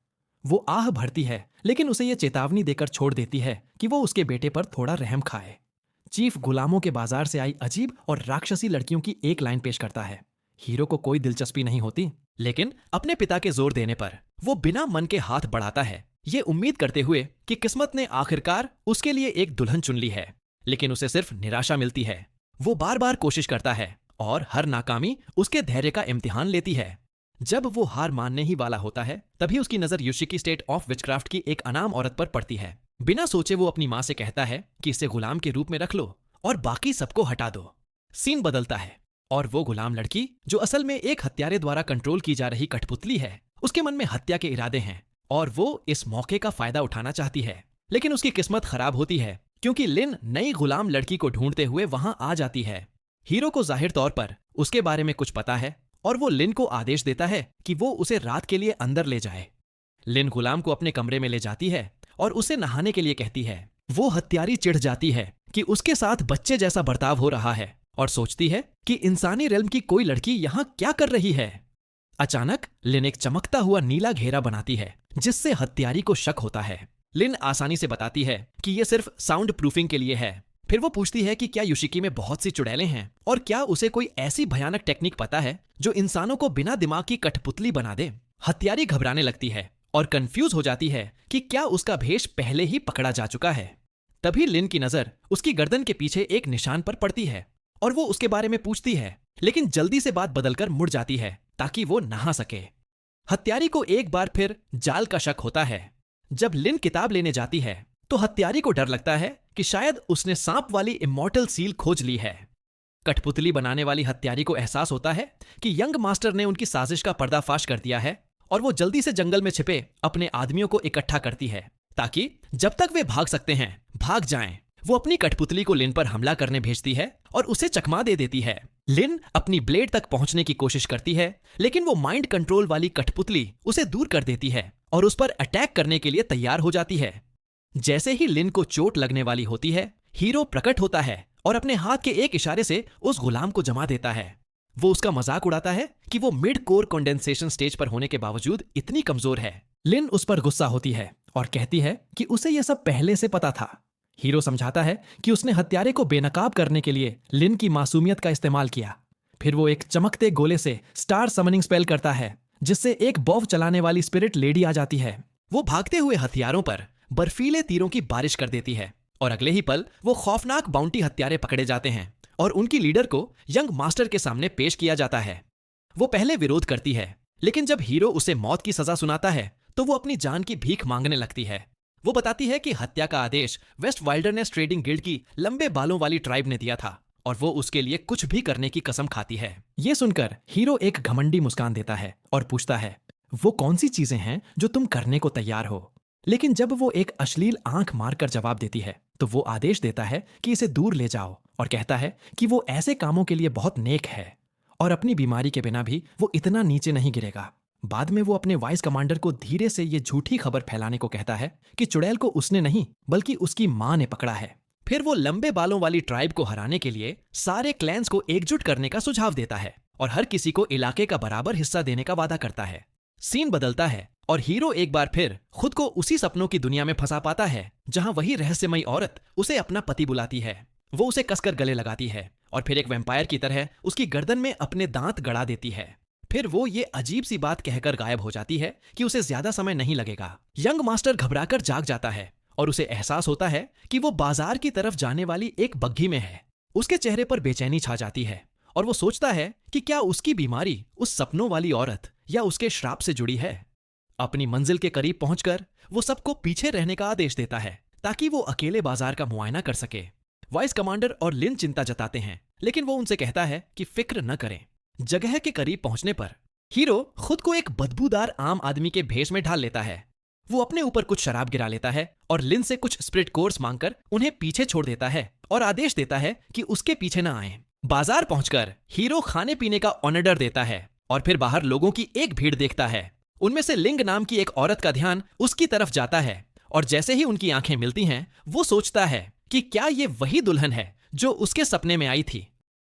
वो आह भरती है, लेकिन उसे ये चेतावनी देकर छोड़ देती है कि वो उसके बेटे पर थोड़ा रहम खाए। चीफ गुलामों के बाजार से आई अजीब और राक्षसी लड़कियों की एक लाइन पेश करता है। हीरो को कोई दिलचस्पी नहीं होती, लेकिन अपने पिता के जोर देने पर वो बिना मन के हाथ बढ़ाता है, ये उम्मीद करते हुए कि किस्मत ने आखिरकार उसके लिए एक दुल्हन चुन ली है। लेकिन उसे सिर्फ निराशा मिलती है। वो बार बार कोशिश करता है और हर नाकामी उसके धैर्य का इम्तिहान लेती है। जब वो हार मानने ही वाला होता है, तभी उसकी नजर युशिकी स्टेट ऑफ विचक्राफ्ट की एक अनाम औरत पर पड़ती है। बिना सोचे वो अपनी माँ से कहता है कि इसे गुलाम के रूप में रख लो और बाकी सबको हटा दो। सीन बदलता है और वो गुलाम लड़की, जो असल में एक हत्यारे द्वारा कंट्रोल की जा रही कठपुतली है, उसके मन में हत्या के इरादे हैं और वो इस मौके का फायदा उठाना चाहती है। लेकिन उसकी किस्मत खराब होती है, क्योंकि लिन नई गुलाम लड़की को ढूंढते हुए वहां आ जाती है। हीरो को जाहिर तौर पर उसके बारे में कुछ पता है और वो लिन को आदेश देता है कि वो उसे रात के लिए अंदर ले जाए। लिन गुलाम को अपने कमरे में ले जाती है और उसे नहाने के लिए कहती है। वो हत्यारी चिढ़ जाती है कि उसके साथ बच्चे जैसा बर्ताव हो रहा है और सोचती है कि इंसानी रेल्म की कोई लड़की यहाँ क्या कर रही है। अचानक लिन एक चमकता हुआ नीला घेरा बनाती है, जिससे हत्यारी को शक होता है। लिन आसानी से बताती है कि ये सिर्फ साउंड प्रूफिंग के लिए है। फिर वो पूछती है कि क्या युशिकी में बहुत सी चुड़ैलें हैं और क्या उसे कोई ऐसी भयानक टेक्निक पता है जो इंसानों को बिना दिमाग की कठपुतली बना दे। हत्यारी घबराने लगती है और कंफ्यूज हो जाती है कि क्या उसका भेष पहले ही पकड़ा जा चुका है। तभी लिन की नजर उसकी गर्दन के पीछे एक निशान पर पड़ती है और वो उसके बारे में पूछती है, लेकिन जल्दी से बात बदलकर मुड़ जाती है ताकि वो नहा सके। हत्यारी को एक बार फिर जाल का शक होता है। जब लिन किताब लेने जाती है तो हत्यारी को डर लगता है कि शायद उसने सांप वाली इमॉर्टल सील खोज ली है। कठपुतली बनाने वाली हत्यारी को एहसास होता है कि यंग मास्टर ने उनकी साजिश का पर्दाफाश कर दिया है और वो जल्दी से जंगल में छिपे अपने आदमियों को इकट्ठा करती है ताकि जब तक वे भाग सकते हैं भाग जाएं। वो अपनी कठपुतली को लिन पर हमला करने भेजती है और उसे चकमा दे देती है। लिन अपनी ब्लेड तक पहुंचने की कोशिश करती है, लेकिन वो माइंड कंट्रोल वाली कठपुतली उसे दूर कर देती है और उस पर अटैक करने के लिए तैयार हो जाती है। जैसे ही लिन को चोट लगने वाली होती है, हीरो प्रकट होता है और अपने हाथ के एक इशारे से उस गुलाम को जमा देता है। वो उसका मजाक उड़ाता है कि वो मिड कोर कंडेंसेशन स्टेज पर होने के बावजूद इतनी कमजोर है। लिन उस पर गुस्सा होती है और कहती है कि उसे यह सब पहले से पता था। हीरो समझाता है कि उसने हत्यारे को बेनकाब करने के लिए लिन की मासूमियत का इस्तेमाल किया। फिर वो एक चमकते गोले से स्टार समनिंग स्पेल करता है, जिससे एक बॉव चलाने वाली स्पिरिट लेडी आ जाती है। वो भागते हुए हथियारों पर बर्फीले तीरों की बारिश कर देती है और अगले ही पल वो खौफनाक बाउंटी हत्यारे पकड़े जाते हैं और उनकी लीडर को यंग मास्टर के सामने पेश किया जाता है। वो पहले विरोध करती है, लेकिन जब हीरो उसे मौत की सजा सुनाता है तो वो अपनी जान की भीख मांगने लगती है। वो बताती है कि हत्या का आदेश वेस्ट वाइल्डरनेस ट्रेडिंग गिल्ड की लंबे बालों वाली ट्राइब ने दिया था और वो उसके लिए कुछ भी करने की कसम खाती है। ये सुनकर हीरो एक घमंडी मुस्कान देता है और पूछता है, वो कौन सी चीजें हैं जो तुम करने को तैयार हो। लेकिन जब वो एक अश्लील आंख मारकर जवाब देती है तो वो आदेश देता है कि इसे दूर ले जाओ और कहता है कि वो ऐसे कामों के लिए बहुत नेक है और अपनी बीमारी के बिना भी वो इतना नीचे नहीं गिरेगा। बाद में वो अपने वाइस कमांडर को धीरे से ये झूठी खबर फैलाने को कहता है कि चुड़ैल को उसने नहीं बल्कि उसकी माँ ने पकड़ा है। फिर वो लंबे बालों वाली ट्राइब को हराने के लिए सारे क्लैंस को एकजुट करने का सुझाव देता है और हर किसी को इलाके का बराबर हिस्सा देने का वादा करता है। सीन बदलता है और हीरो एक बार फिर खुद को उसी सपनों की दुनिया में फंसा पाता है जहां वही रहस्यमयी औरत उसे अपना पति बुलाती है। वो उसे कसकर गले लगाती है और फिर एक वैम्पायर की तरह उसकी गर्दन में अपने दांत गड़ा देती है। फिर वो ये अजीब सी बात कहकर गायब हो जाती है कि उसे ज्यादा समय नहीं लगेगा। यंग मास्टर घबराकर जाग जाता है और उसे एहसास होता है कि वो बाजार की तरफ जाने वाली एक बग्घी में है। उसके चेहरे पर बेचैनी छा जाती है और वो सोचता है कि क्या उसकी बीमारी उस सपनों वाली औरत या उसके श्राप से जुड़ी है। अपनी मंजिल के करीब पहुंचकर वो सबको पीछे रहने का आदेश देता है ताकि वो अकेले बाजार का मुआयना कर सके। वाइस कमांडर और लिन चिंता जताते हैं, लेकिन वो उनसे कहता है कि फिक्र न करें। जगह के करीब पहुंचने पर हीरो खुद को एक बदबूदार आम आदमी के भेष में ढाल लेता है। वो अपने ऊपर कुछ शराब गिरा लेता है और लिन से कुछ स्प्रिट कोर्स मांगकर उन्हें पीछे छोड़ देता है और आदेश देता है कि उसके पीछे न आएं। बाजार पहुंचकर हीरो खाने पीने का ऑर्डर देता है और फिर बाहर लोगों की एक भीड़ देखता है। उनमें से लिंग नाम की एक औरत का ध्यान उसकी तरफ जाता है और जैसे ही उनकी आंखें मिलती हैं, वो सोचता है कि क्या ये वही दुल्हन है जो उसके सपने में आई थी।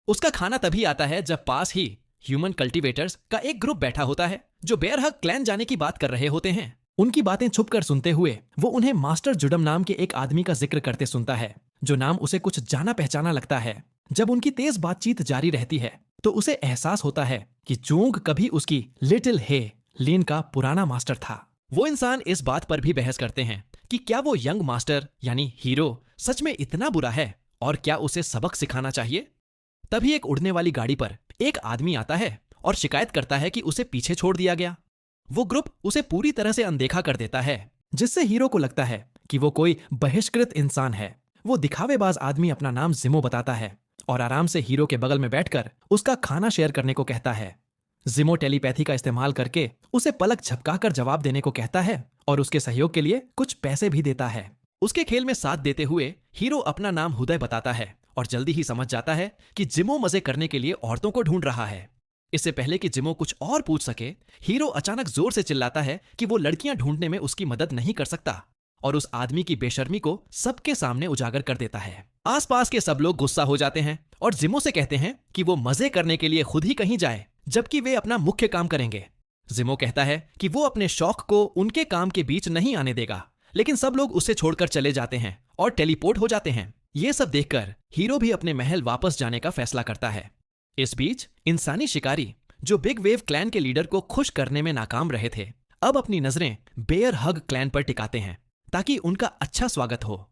उसका खाना तभी आता है जब पास ही ह्यूमन कल्टीवेटर्स का एक ग्रुप बैठा होता है जो बेरहक क्लैन जाने की बात कर रहे होते हैं। उनकी बातें छुपकर सुनते हुए वो उन्हें मास्टर जुडम नाम के एक आदमी का जिक्र करते सुनता है जो नाम उसे कुछ जाना पहचाना लगता है। जब उनकी तेज बातचीत जारी रहती है तो उसे एहसास होता है कि जोंग कभी उसकी लिटिल हे लिन का पुराना मास्टर था। वो इंसान इस बात पर भी बहस करते हैं कि क्या वो यंग मास्टर यानी हीरो सच में इतना बुरा है और क्या उसे सबक सिखाना चाहिए। तभी एक उड़ने वाली गाड़ी पर एक आदमी आता है और शिकायत करता है कि उसे पीछे छोड़ दिया गया। वो ग्रुप उसे पूरी तरह से अनदेखा कर देता है, जिससे हीरो को लगता है कि वो कोई बहिष्कृत इंसान है। वो दिखावेबाज आदमी अपना नाम जिमो बताता है और आराम से हीरो के बगल में बैठकर उसका खाना शेयर करने को कहता है। जिमो टेलीपैथी का इस्तेमाल करके उसे पलक झपकाकर जवाब देने को कहता है और उसके सहयोग के लिए कुछ पैसे भी देता है। उसके खेल में साथ देते हुए हीरो अपना नाम हुदय बताता है और जल्दी ही समझ जाता है कि जिमो मजे करने के लिए औरतों को ढूंढ रहा है। इससे पहले कि जिमो कुछ और पूछ सके, हीरो अचानक जोर से चिल्लाता है कि वो लड़कियां ढूंढने में उसकी मदद नहीं कर सकता और उस आदमी की बेशर्मी को सबके सामने उजागर कर देता है। आसपास के सब लोग गुस्सा हो जाते हैं और जिमो से कहते हैं कि वो मजे करने के लिए खुद ही कहीं जाए, जबकि वे अपना मुख्य काम करेंगे। जिमो कहता है कि वो अपने शौक को उनके काम के बीच नहीं आने देगा, लेकिन सब लोग उसे छोड़कर चले जाते हैं और टेलीपोर्ट हो जाते हैं। ये सब देखकर हीरो भी अपने महल वापस जाने का फैसला करता है। इस बीच इंसानी शिकारी जो बिग वेव क्लैन के लीडर को खुश करने में नाकाम रहे थे, अब अपनी नजरें बेयर हग क्लैन पर टिकाते हैं ताकि उनका अच्छा स्वागत हो।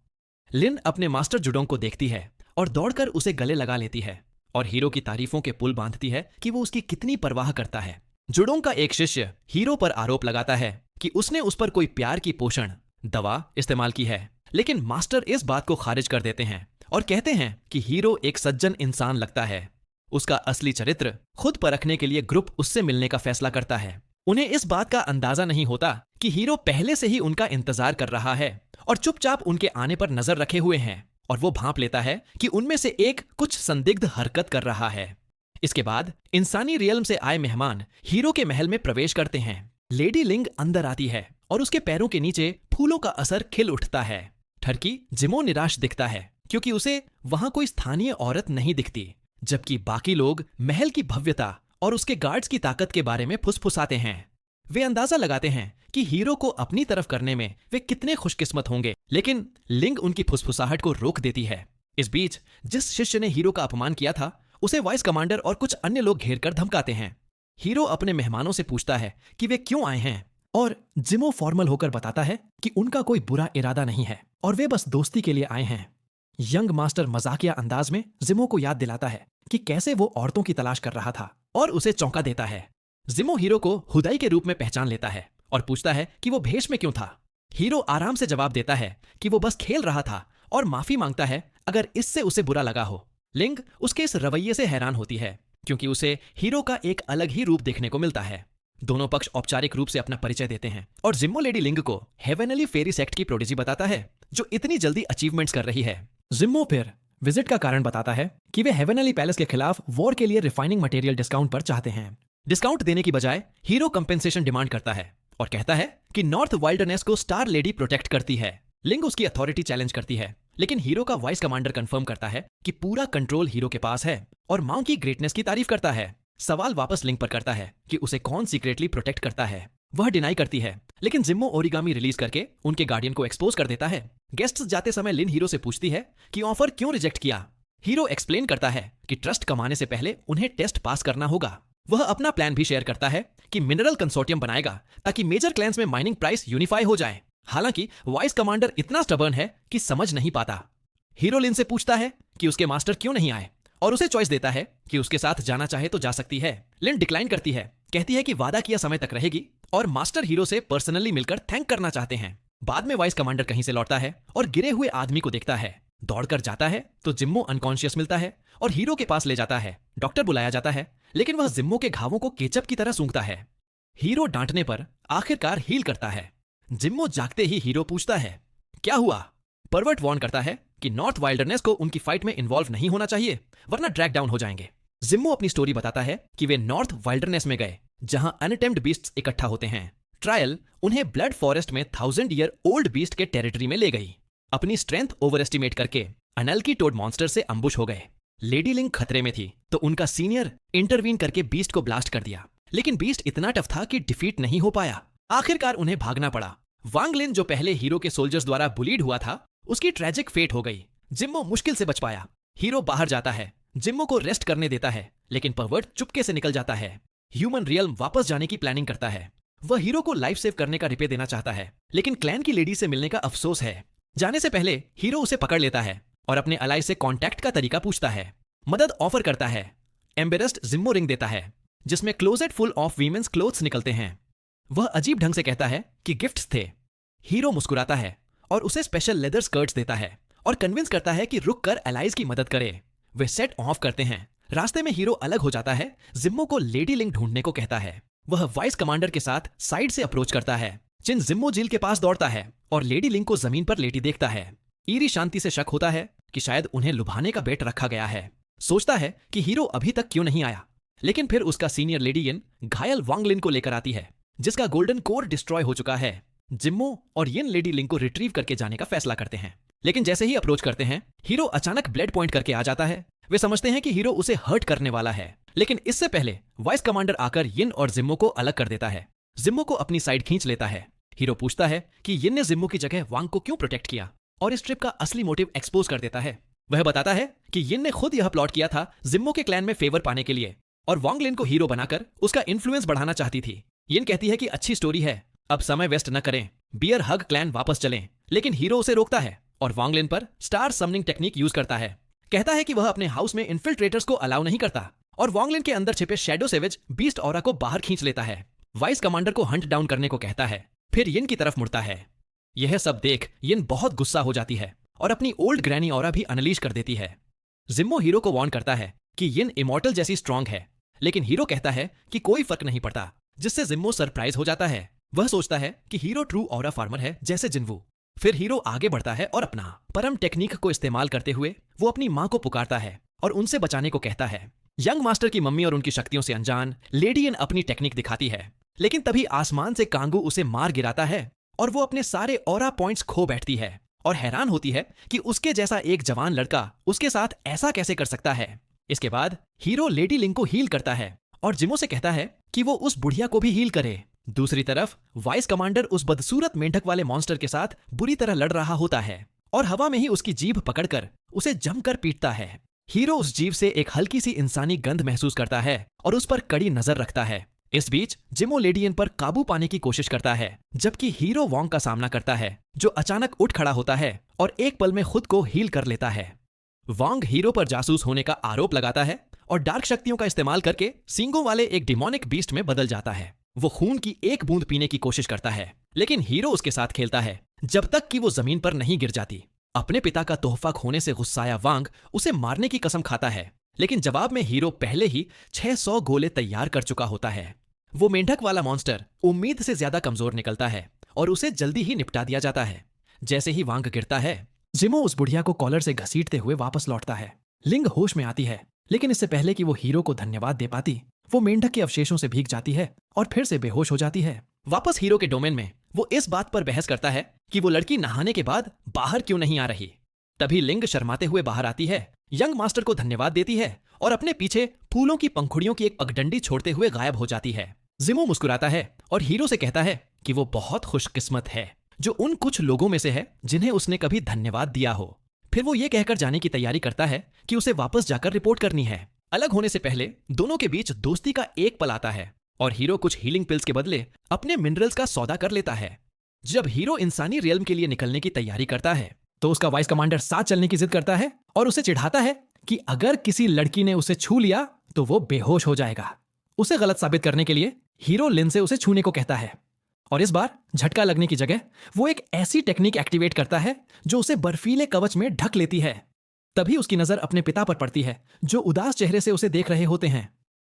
लिन अपने मास्टर जुडोंग को देखती है और दौड़कर उसे गले लगा लेती है और हीरो की तारीफों के पुल बांधती है कि वो उसकी कितनी परवाह करता है। जुडोंग का एक शिष्य हीरो पर आरोप लगाता है कि उसने उस पर कोई प्यार की पोषण दवा इस्तेमाल की है, लेकिन मास्टर इस बात को खारिज कर देते हैं और कहते हैं कि हीरो एक सज्जन इंसान लगता है। उसका असली चरित्र खुद परखने के लिए ग्रुप उससे मिलने का फैसला करता है। उन्हें इस बात का अंदाजा नहीं होता कि हीरो पहले से ही उनका इंतजार कर रहा है और चुपचाप उनके आने पर नजर रखे हुए हैं और वो भांप लेता है कि उनमें से एक कुछ संदिग्ध हरकत कर रहा है। इसके बाद इंसानी रियल्म से आए मेहमान हीरो के महल में प्रवेश करते हैं। लेडी लिंग अंदर आती है और उसके पैरों के नीचे फूलों का असर खिल उठता है। ठरकी जिमो निराश दिखता है क्योंकि उसे वहां कोई स्थानीय औरत नहीं दिखती, जबकि बाकी लोग महल की भव्यता और उसके गार्ड्स की ताकत के बारे में फुसफुसाते हैं। वे अंदाजा लगाते हैं कि हीरो को अपनी तरफ करने में वे कितने खुशकिस्मत होंगे, लेकिन लिंग उनकी फुसफुसाहट को रोक देती है। इस बीच जिस शिष्य ने हीरो का अपमान किया था उसे वाइस कमांडर और कुछ अन्य लोग घेर कर धमकाते हैं। हीरो अपने मेहमानों से पूछता है कि वे क्यों आए हैं और जिमो फॉर्मल होकर बताता है कि उनका कोई बुरा इरादा नहीं है और वे बस दोस्ती के लिए आए हैं। यंग मास्टर मजाकिया अंदाज में जिमो को याद दिलाता है कि कैसे वो औरतों की तलाश कर रहा था और उसे चौंका देता है। जिमो हीरो को हुदाई के रूप में पहचान लेता है और पूछता है कि वो भेष में क्यों था। हीरो आराम से जवाब देता है कि वो बस खेल रहा था और माफी मांगता है अगर इससे उसे बुरा लगा हो। लिंग उसके इस रवैये से हैरान होती है क्योंकि उसे हीरो का एक अलग ही रूप देखने को मिलता है। दोनों पक्ष औपचारिक रूप से अपना परिचय देते हैं और जिम्मो लेडी लिंग को हेवेनली फेरी सेक्ट की प्रोडिजी बताता है जो इतनी जल्दी अचीवमेंट्स कर रही है। जिम्मो फिर विजिट का कारण बताता है कि वे हेवेनली पैलेस के खिलाफ वॉर के लिए रिफाइनिंग मटेरियल डिस्काउंट पर चाहते हैं। डिस्काउंट देने की बजाय हीरो कंपेंसेशन डिमांड करता है और कहता है कि नॉर्थ वाइल्डरनेस को स्टार लेडी प्रोटेक्ट करती है। लिंग उसकी अथॉरिटी चैलेंज करती है, लेकिन हीरो का वाइस कमांडर कंफर्म करता है कि पूरा कंट्रोल हीरो के पास है और मांग की ग्रेटनेस की तारीफ करता है। सवाल वापस लिंक पर करता है कि उसे कौन सीक्रेटली प्रोटेक्ट करता है। वह डिनाई करती है, लेकिन जिम्मो ओरिगामी रिलीज करके उनके गार्डियन को एक्सपोज कर देता है। गेस्ट्स जाते समय लिन हीरो से पूछती है कि ऑफर क्यों रिजेक्ट किया। हीरो एक्सप्लेन करता है कि ट्रस्ट कमाने से पहले उन्हें टेस्ट पास करना होगा। वह अपना प्लान भी शेयर करता है कि मिनरल कंसोर्टियम बनाएगा ताकि मेजर क्लैंस में माइनिंग प्राइस यूनिफाई हो जाए। हालांकि वाइस कमांडर इतना स्टबर्न है कि समझ नहीं पाता। हीरो लिन से पूछता है कि उसके मास्टर क्यों नहीं आए और उसे चॉइस देता है कि उसके साथ जाना चाहे तो जा सकती है। लिन डिक्लाइन करती है, कहती है कि वादा किया समय तक रहेगी और मास्टर हीरो से पर्सनली मिलकर थैंक करना चाहते हैं। बाद में वाइस कमांडर कहीं से लौटता है और गिरे हुए आदमी को देखता है। दौड़कर जाता है तो जिम्मो अनकॉन्शियस मिलता है और हीरो के पास ले जाता है। डॉक्टर बुलाया जाता है, लेकिन वह जिम्मो के घावों को केचप की तरह सूंघता है। हीरो डांटने पर आखिरकार हील करता है। जिम्मो जागते ही हीरो पूछता है, क्या हुआ? परवर्ट वॉर्न करता है कि नॉर्थ वाइल्डरनेस को उनकी फाइट में इन्वॉल्व नहीं होना चाहिए, वरना ड्रैग डाउन हो जाएंगे। जिम्मो अपनी स्टोरी बताता है कि वे नॉर्थ वाइल्डरनेस में गए, जहां अनअटेम्प्ड बीस्ट्स इकट्ठा होते हैं। ट्रायल उन्हें ब्लड फॉरेस्ट में 1000 ईयर ओल्ड बीस्ट के टेरिटरी में ले गई। अपनी स्ट्रेंथ ओवर एस्टिमेट करके अनल्की टोड मॉन्स्टर से अम्बुश हो गए। लेडी लिंक खतरे में थी तो उनका सीनियर इंटरवीन करके बीस्ट को ब्लास्ट कर दिया, लेकिन बीस्ट इतना टफ था कि डिफीट नहीं हो पाया। आखिरकार उन्हें भागना पड़ा। वांग लिन जो पहले हीरो के सोल्जर्स द्वारा बुलीड हुआ था, उसकी ट्रेजिक फेट हो गई। जिम्मो मुश्किल से बच पाया। हीरो बाहर जाता है, जिम्मो को रेस्ट करने देता है, लेकिन परवर्ट चुपके से निकल जाता है। ह्यूमन रियल्म वापस जाने की प्लानिंग करता है। वह हीरो को लाइफ सेव करने का रिपे देना चाहता है, लेकिन क्लैन की लेडी से मिलने का अफसोस है। जाने से पहले हीरो उसे पकड़ लेता है और अपने अलाई से कांटेक्ट का तरीका पूछता है। मदद ऑफर करता है। एम्बेरस्ड जिम्मो रिंग देता है, जिसमें closet full of women's clothes निकलते हैं। वह अजीब ढंग से कहता है कि गिफ्ट्स थे। हीरो मुस्कुराता है और उसे स्पेशल लेदर स्कर्ट्स देता है और कन्विंस करता है कि रुक कर एलाइज की मदद करे। वे सेट ऑफ करते हैं। रास्ते में हीरो अलग हो जाता है। जिम्मो को लेडी लिंक ढूंढने को कहता है। वह वाइस कमांडर के साथ साइड से अप्रोच करता है। जिन जिम्मो झील के पास दौड़ता है और लेडी लिंक को जमीन पर लेटी देखता है। ईरी शांति से शक होता है कि शायद उन्हें लुभाने का बेट रखा गया है। सोचता है कि हीरो अभी तक क्यों नहीं आया, लेकिन फिर उसका सीनियर लेडी यिन घायल वांग लिन को लेकर आती है, जिसका गोल्डन कोर डिस्ट्रॉय हो चुका है। जिम्मो और यिन लेडी लिंक को रिट्रीव करके जाने का फैसला करते हैं, लेकिन जैसे ही अप्रोच करते हैं, हीरो अचानक ब्लेड पॉइंट करके आ जाता है। वे समझते हैं कि हीरो उसे हर्ट करने वाला है, लेकिन इससे पहले वाइस कमांडर आकर यिन और जिम्मो को अलग कर देता है। जिम्मो को अपनी साइड खींच लेता है। हीरो पूछता है कि यिन ने जिम्मो की जगह वांग को क्यों प्रोटेक्ट किया और इस ट्रिप का असली मोटिव एक्सपोज कर देता है। वह बताता है कि यिन ने खुद यह प्लॉट किया था जिम्मो के क्लैन में फेवर पाने के लिए और वांग लिन को हीरो बनाकर उसका इन्फ्लुएंस बढ़ाना चाहती थी। यिन कहती है कि अच्छी स्टोरी है, अब समय वेस्ट न करें, बियर हग क्लैन वापस चलें, लेकिन हीरो उसे रोकता है और वांग लिन पर स्टार समनिंग टेक्निक यूज करता है। कहता है कि वह अपने हाउस में इन्फिल्ट्रेटर्स को अलाउ नहीं करता और वांग लिन के अंदर छिपे शैडो सेवेज बीस्ट ऑरा को बाहर खींच लेता है। वाइस कमांडर को हंट डाउन करने को कहता है, फिर यिन की तरफ मुड़ता है। यह सब देख यिन बहुत गुस्सा हो जाती है और अपनी ओल्ड ग्रैनी ऑरा भी अनलीश कर देती है। जिम्मो हीरो को वार्न करता है कि यिन इमॉर्टल जैसी स्ट्रांग है, लेकिन हीरो कहता है कि कोई फर्क नहीं पड़ता, जिससे जिम्मो सरप्राइज हो जाता है। वह सोचता है कि हीरो ट्रू ऑरा फार्मर है जैसे जिन्वू। फिर हीरो आगे बढ़ता है और अपना परम टेक्निक को इस्तेमाल करते हुए वो अपनी माँ को पुकारता है और उनसे बचाने को कहता है। यंग मास्टर की मम्मी और उनकी शक्तियों से अनजान लेडी यिन अपनी टेक्निक दिखाती है, लेकिन तभी आसमान से कांगू उसे मार गिराता है और वो अपने सारे ऑरा पॉइंट्स खो बैठती है और हैरान होती है कि उसके जैसा एक जवान लड़का उसके साथ ऐसा कैसे कर सकता है। इसके बाद हीरो लेडी लिंक को हील करता है और जिम्मो से कहता है कि वो उस बुढ़िया को भी हील करे। दूसरी तरफ वाइस कमांडर उस बदसूरत मेंढक वाले मॉन्स्टर के साथ बुरी तरह लड़ रहा होता है और हवा में ही उसकी जीभ पकड़कर उसे जमकर पीटता है। हीरो उस जीभ से एक हल्की सी इंसानी गंध महसूस करता है और उस पर कड़ी नजर रखता है। इस बीच जिम्मो लेडियन पर काबू पाने की कोशिश करता है, जबकि हीरो वांग का सामना करता है, जो अचानक उठ खड़ा होता है और एक पल में खुद को हील कर लेता है। वांग हीरो पर जासूस होने का आरोप लगाता है और डार्क शक्तियों का इस्तेमाल करके सींगों वाले एक डिमोनिक बीस्ट में बदल जाता है। वो खून की एक बूंद पीने की कोशिश करता है, लेकिन हीरो उसके साथ खेलता है जब तक कि वो जमीन पर नहीं गिर जाती। अपने पिता का तोहफा खोने से गुस्साया वांग उसे मारने की कसम खाता है, लेकिन जवाब में हीरो पहले ही 600 गोले तैयार कर चुका होता है। वो मेंढक वाला मॉन्स्टर उम्मीद से ज्यादा कमजोर निकलता है और उसे जल्दी ही निपटा दिया जाता है। जैसे ही वांग गिरता है, जिम्मो उस बुढ़िया को कॉलर से घसीटते हुए वापस लौटता है। लिंग होश में आती है, लेकिन इससे पहले कि वो हीरो को धन्यवाद दे पाती, वो मेंढक के अवशेषों से भीग जाती है और फिर से बेहोश हो जाती है। वापस हीरो के डोमेन में वो इस बात पर बहस करता है कि वो लड़की नहाने के बाद बाहर क्यों नहीं आ रही। तभी लिंग शर्माते हुए बाहर आती है, यंग मास्टर को धन्यवाद देती है और अपने पीछे फूलों की पंखुड़ियों की एक पगडंडी छोड़ते हुए गायब हो जाती है। जिमो मुस्कुराता है और हीरो से कहता है कि वो बहुत खुशकिस्मत है जो उन कुछ लोगों में से है जिन्हें उसने कभी धन्यवाद दिया हो। फिर वो ये कहकर जाने की तैयारी करता है कि उसे वापस जाकर रिपोर्ट करनी है। अलग होने से पहले दोनों के बीच दोस्ती का एक पल आता है और हीरो कुछ हीलिंग पिल्स के बदले अपने मिनरल्स का सौदा कर लेता है। जब हीरो इंसानी रियल्म के लिए निकलने की तैयारी करता है तो उसका वाइस कमांडर साथ चलने की जिद करता है और उसे चिढ़ाता है कि अगर किसी लड़की ने उसे छू लिया तो वो बेहोश हो जाएगा। उसे गलत साबित करने के लिए हीरो लिन से उसे छूने को कहता है और इस बार झटका लगने की जगह वो एक ऐसी टेक्निक एक्टिवेट करता है जो उसे बर्फीले कवच में ढक लेती है। तभी उसकी नजर अपने पिता पर पड़ती है जो उदास चेहरे से उसे देख रहे होते हैं।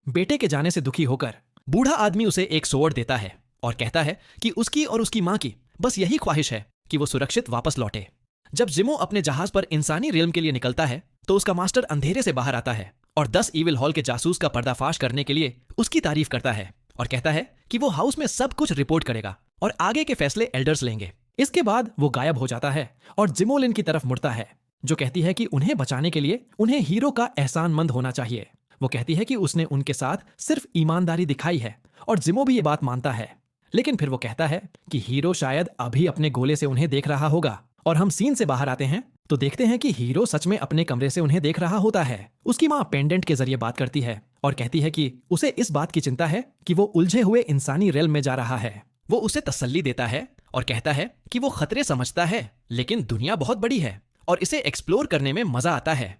बेटे के जाने से दुखी होकर बूढ़ा आदमी उसे एक सोर्ड देता है और कहता है कि उसकी और उसकी मां की बस यही ख्वाहिश है कि वो सुरक्षित वापस लौटे। जब जिमो अपने जहाज पर इंसानी रियल्म के लिए निकलता है तो उसका मास्टर अंधेरे से बाहर आता है और 10 ईविल हॉल के जासूस का पर्दाफाश करने के लिए उसकी तारीफ करता है और कहता है कि वो हाउस में सब कुछ रिपोर्ट करेगा और आगे के फैसले एल्डर्स लेंगे। इसके बाद वो गायब हो जाता है और जिमो लिन की तरफ मुड़ता है जो कहती है कि उन्हें बचाने के लिए उन्हें हीरो का एहसानमंद होना चाहिए। वो कहती है कि उसने उनके साथ सिर्फ ईमानदारी दिखाई है और जिमो भी ये बात मानता है। लेकिन फिर वो कहता है कि हीरो शायद अभी अपने गोले से उन्हें देख रहा होगा और हम सीन से बाहर आते हैं तो देखते हैं कि हीरो सच में अपने कमरे से उन्हें देख रहा होता है। उसकी माँ पेंडेंट के जरिए बात करती है और कहती है कि उसे इस बात की चिंता है कि वो उलझे हुए इंसानी रेल में जा रहा है। वो उसे तसल्ली देता है और कहता है कि वो खतरे समझता है लेकिन दुनिया बहुत बड़ी है और इसे एक्सप्लोर करने में मजा आता है।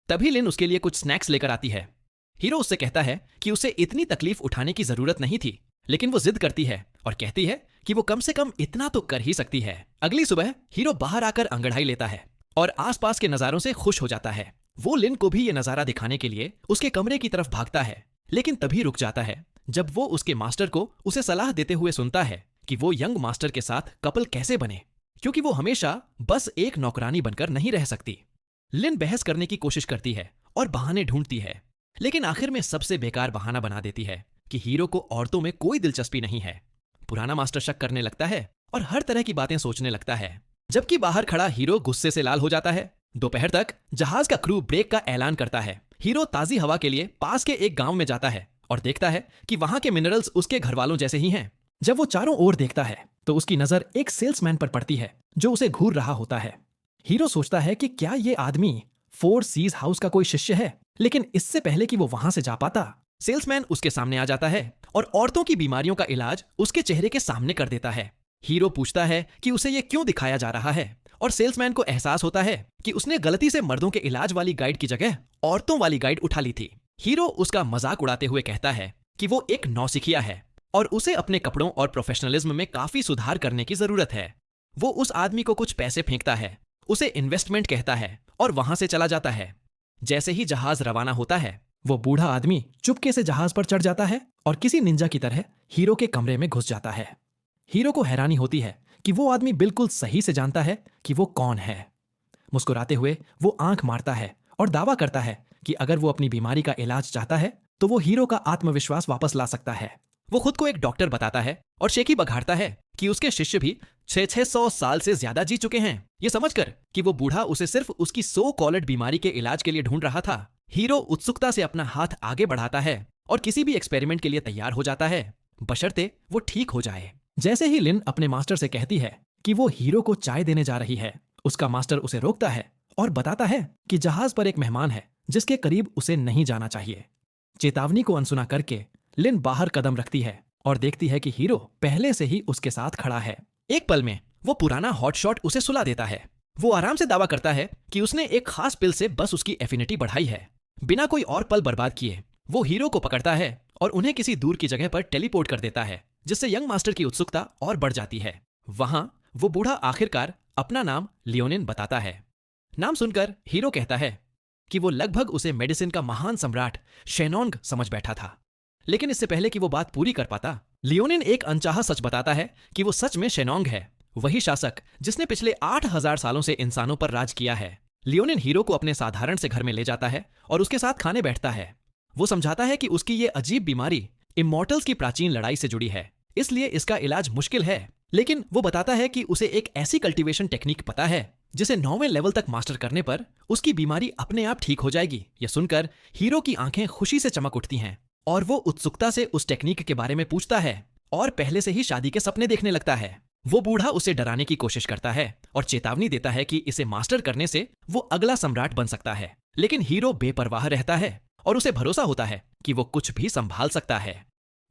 तभी लिन उसके लिए कुछ स्नैक्स लेकर आती है। हीरो उससे कहता है कि उसे इतनी तकलीफ उठाने की जरूरत नहीं थी, लेकिन वो जिद करती है और कहती है कि वो कम से कम इतना तो कर ही सकती है। अगली सुबह हीरो बाहर आकर अंगड़ाई लेता है और आसपास के नजारों से खुश हो जाता है। वो लिन को भी ये नजारा दिखाने के लिए उसके कमरे की तरफ भागता है, लेकिन तभी रुक जाता है जब वो उसके मास्टर को उसे सलाह देते हुए सुनता है कि वो यंग मास्टर के साथ कपल कैसे बने, क्योंकि वो हमेशा बस एक नौकरानी बनकर नहीं रह सकती। लिन बहस करने की कोशिश करती है और बहाने ढूंढती है, लेकिन आखिर में सबसे बेकार बहाना बना देती है कि हीरो को औरतों में कोई दिलचस्पी नहीं है। पुराना मास्टर शक करने लगता है और हर तरह की बातें सोचने लगता है, जबकि बाहर खड़ा हीरो गुस्से से लाल हो जाता है। दोपहर तक जहाज का क्रू ब्रेक का ऐलान करता है। हीरो ताजी हवा के लिए पास के एक गांव में जाता है और देखता है कि वहां के मिनरल्स उसके घर वालों जैसे ही हैं। जब वो चारों ओर देखता है तो उसकी नजर एक सेल्समैन पर पड़ती है जो उसे घूर रहा होता है। हीरो सोचता है कि क्या ये आदमी 4 सीज हाउस का कोई शिष्य है, लेकिन इससे पहले कि वो वहां से जा पाता, सेल्समैन उसके सामने आ जाता है और औरतों की बीमारियों का इलाज उसके चेहरे के सामने कर देता है। हीरो पूछता है कि उसे ये क्यों दिखाया जा रहा है और सेल्समैन को एहसास होता है कि उसने गलती से मर्दों के इलाज वाली गाइड की जगह औरतों वाली गाइड उठा ली थी। हीरो उसका मजाक उड़ाते हुए कहता है कि वो एक नौसिखिया है और उसे अपने कपड़ों और प्रोफेशनलिज्म में काफी सुधार करने की जरूरत है। वो उस आदमी को कुछ पैसे फेंकता है, उसे इन्वेस्टमेंट कहता है और वहां से चला जाता है। जैसे ही जहाज रवाना होता है, वो बूढ़ा आदमी चुपके से जहाज पर चढ़ जाता है और किसी निंजा की तरह हीरो के कमरे में घुस जाता है। हीरो को हैरानी होती है कि वो आदमी बिल्कुल सही से जानता है कि वो कौन है। मुस्कुराते हुए वो आंख मारता है और दावा करता है कि अगर वो अपनी बीमारी का इलाज चाहता है तो वो हीरो का आत्मविश्वास वापस ला सकता है। वो खुद को एक डॉक्टर बताता है और शेखी बघाड़ता है कि उसके शिष्य भी 600 साल से ज्यादा जी चुके हैं। ये समझकर कि वो बूढ़ा उसे सिर्फ उसकी सो कॉल्ड बीमारी के इलाज के लिए ढूंढ रहा था, हीरो उत्सुकता से अपना हाथ आगे बढ़ाता है और किसी भी एक्सपेरिमेंट के लिए तैयार हो जाता है, बशर्ते वो ठीक हो जाए। जैसे ही लिन अपने मास्टर से कहती है कि वो हीरो को चाय देने जा रही है, उसका मास्टर उसे रोकता है और बताता है कि जहाज पर एक मेहमान है जिसके करीब उसे नहीं जाना चाहिए। चेतावनी को अनसुना करके लिन बाहर कदम रखती है और देखती है कि हीरो पहले से ही उसके साथ खड़ा है। एक पल में वो पुराना हॉटशॉट उसे सुला देता है। वो आराम से दावा करता है कि उसने एक खास पिल से बस उसकी एफिनिटी बढ़ाई है। बिना कोई और पल बर्बाद किए वो हीरो को पकड़ता है और उन्हें किसी दूर की जगह पर टेलीपोर्ट कर देता है, जिससे यंग मास्टर की उत्सुकता और बढ़ जाती है। वहां वो बूढ़ा आखिरकार अपना नाम लियोनिन बताता है। नाम सुनकर हीरो कहता है कि वो लगभग उसे मेडिसिन का महान सम्राट शेनोंग समझ बैठा था, लेकिन इससे पहले कि वो बात पूरी कर पाता, लियोनिन एक अनचाहा सच बताता है कि वो सच में शेनोंग है, वही शासक जिसने पिछले 8000 सालों से इंसानों पर राज किया है। लियोनिन हीरो को अपने साधारण से घर में ले जाता है और उसके साथ खाने बैठता है। वो समझाता है कि उसकी ये अजीब बीमारी इमॉर्टल्स की प्राचीन लड़ाई से जुड़ी है, इसलिए इसका इलाज मुश्किल है, लेकिन वो बताता है कि उसे एक ऐसी कल्टीवेशन टेक्निक पता है जिसे 9वें लेवल तक मास्टर करने पर उसकी बीमारी अपने आप ठीक हो जाएगी। यह सुनकर हीरो की आंखें खुशी से चमक उठती हैं और वो उत्सुकता से उस टेक्निक के बारे में पूछता है और पहले से ही शादी के सपने देखने लगता है। वो बूढ़ा उसे डराने की कोशिश करता है और चेतावनी देता है कि इसे मास्टर करने से वो अगला सम्राट बन सकता है, लेकिन हीरो बेपरवाह रहता है और उसे भरोसा होता है कि वो कुछ भी संभाल सकता है।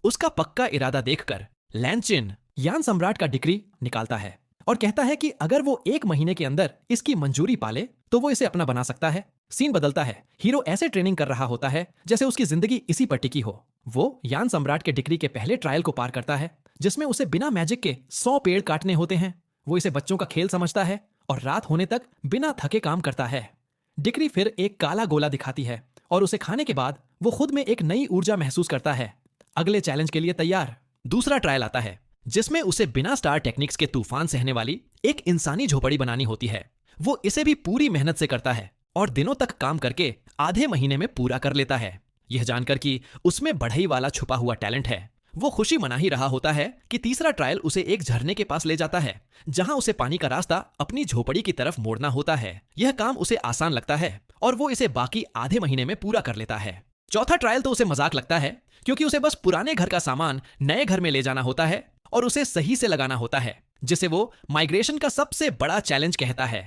उसका पक्का इरादा देखकर लैनचिन यान सम्राट का डिक्री निकालता है और कहता है कि अगर वो 1 महीने के अंदर इसकी मंजूरी पाले तो वो इसे अपना बना सकता है। सीन बदलता है। हीरो ऐसे ट्रेनिंग कर रहा होता है जैसे उसकी जिंदगी इसी पर टिकी हो। वो यान सम्राट के डिक्री के पहले ट्रायल को पार करता है जिसमें उसे बिना मैजिक के 100 पेड़ काटने होते हैं। वो इसे बच्चों का खेल समझता है और रात होने तक बिना थके काम करता है। डिक्री फिर एक काला गोला दिखाती है और उसे खाने के बाद वो खुद में एक नई ऊर्जा महसूस करता है। अगले चैलेंज के लिए तैयार। दूसरा ट्रायल आता है जिसमें उसे बिना स्टार टेक्निक्स के तूफान सहने वाली एक इंसानी झोपड़ी बनानी होती है। वो इसे भी पूरी मेहनत से करता है और दिनों तक काम करके आधे महीने में पूरा कर लेता है। यह जानकर कि उसमें बढ़ई वाला छुपा हुआ टैलेंट है, वो खुशी मना ही रहा होता है कि तीसरा ट्रायल उसे एक झरने के पास ले जाता है जहां उसे पानी का रास्ता अपनी झोपड़ी की तरफ मोड़ना होता है। यह काम उसे आसान लगता है और वो इसे बाकी आधे महीने में पूरा कर लेता है। चौथा ट्रायल तो उसे मजाक लगता है क्योंकि उसे बस पुराने घर का सामान नए घर में ले जाना होता है और उसे सही से लगाना होता है, जिसे वो माइग्रेशन का सबसे बड़ा चैलेंज कहता है।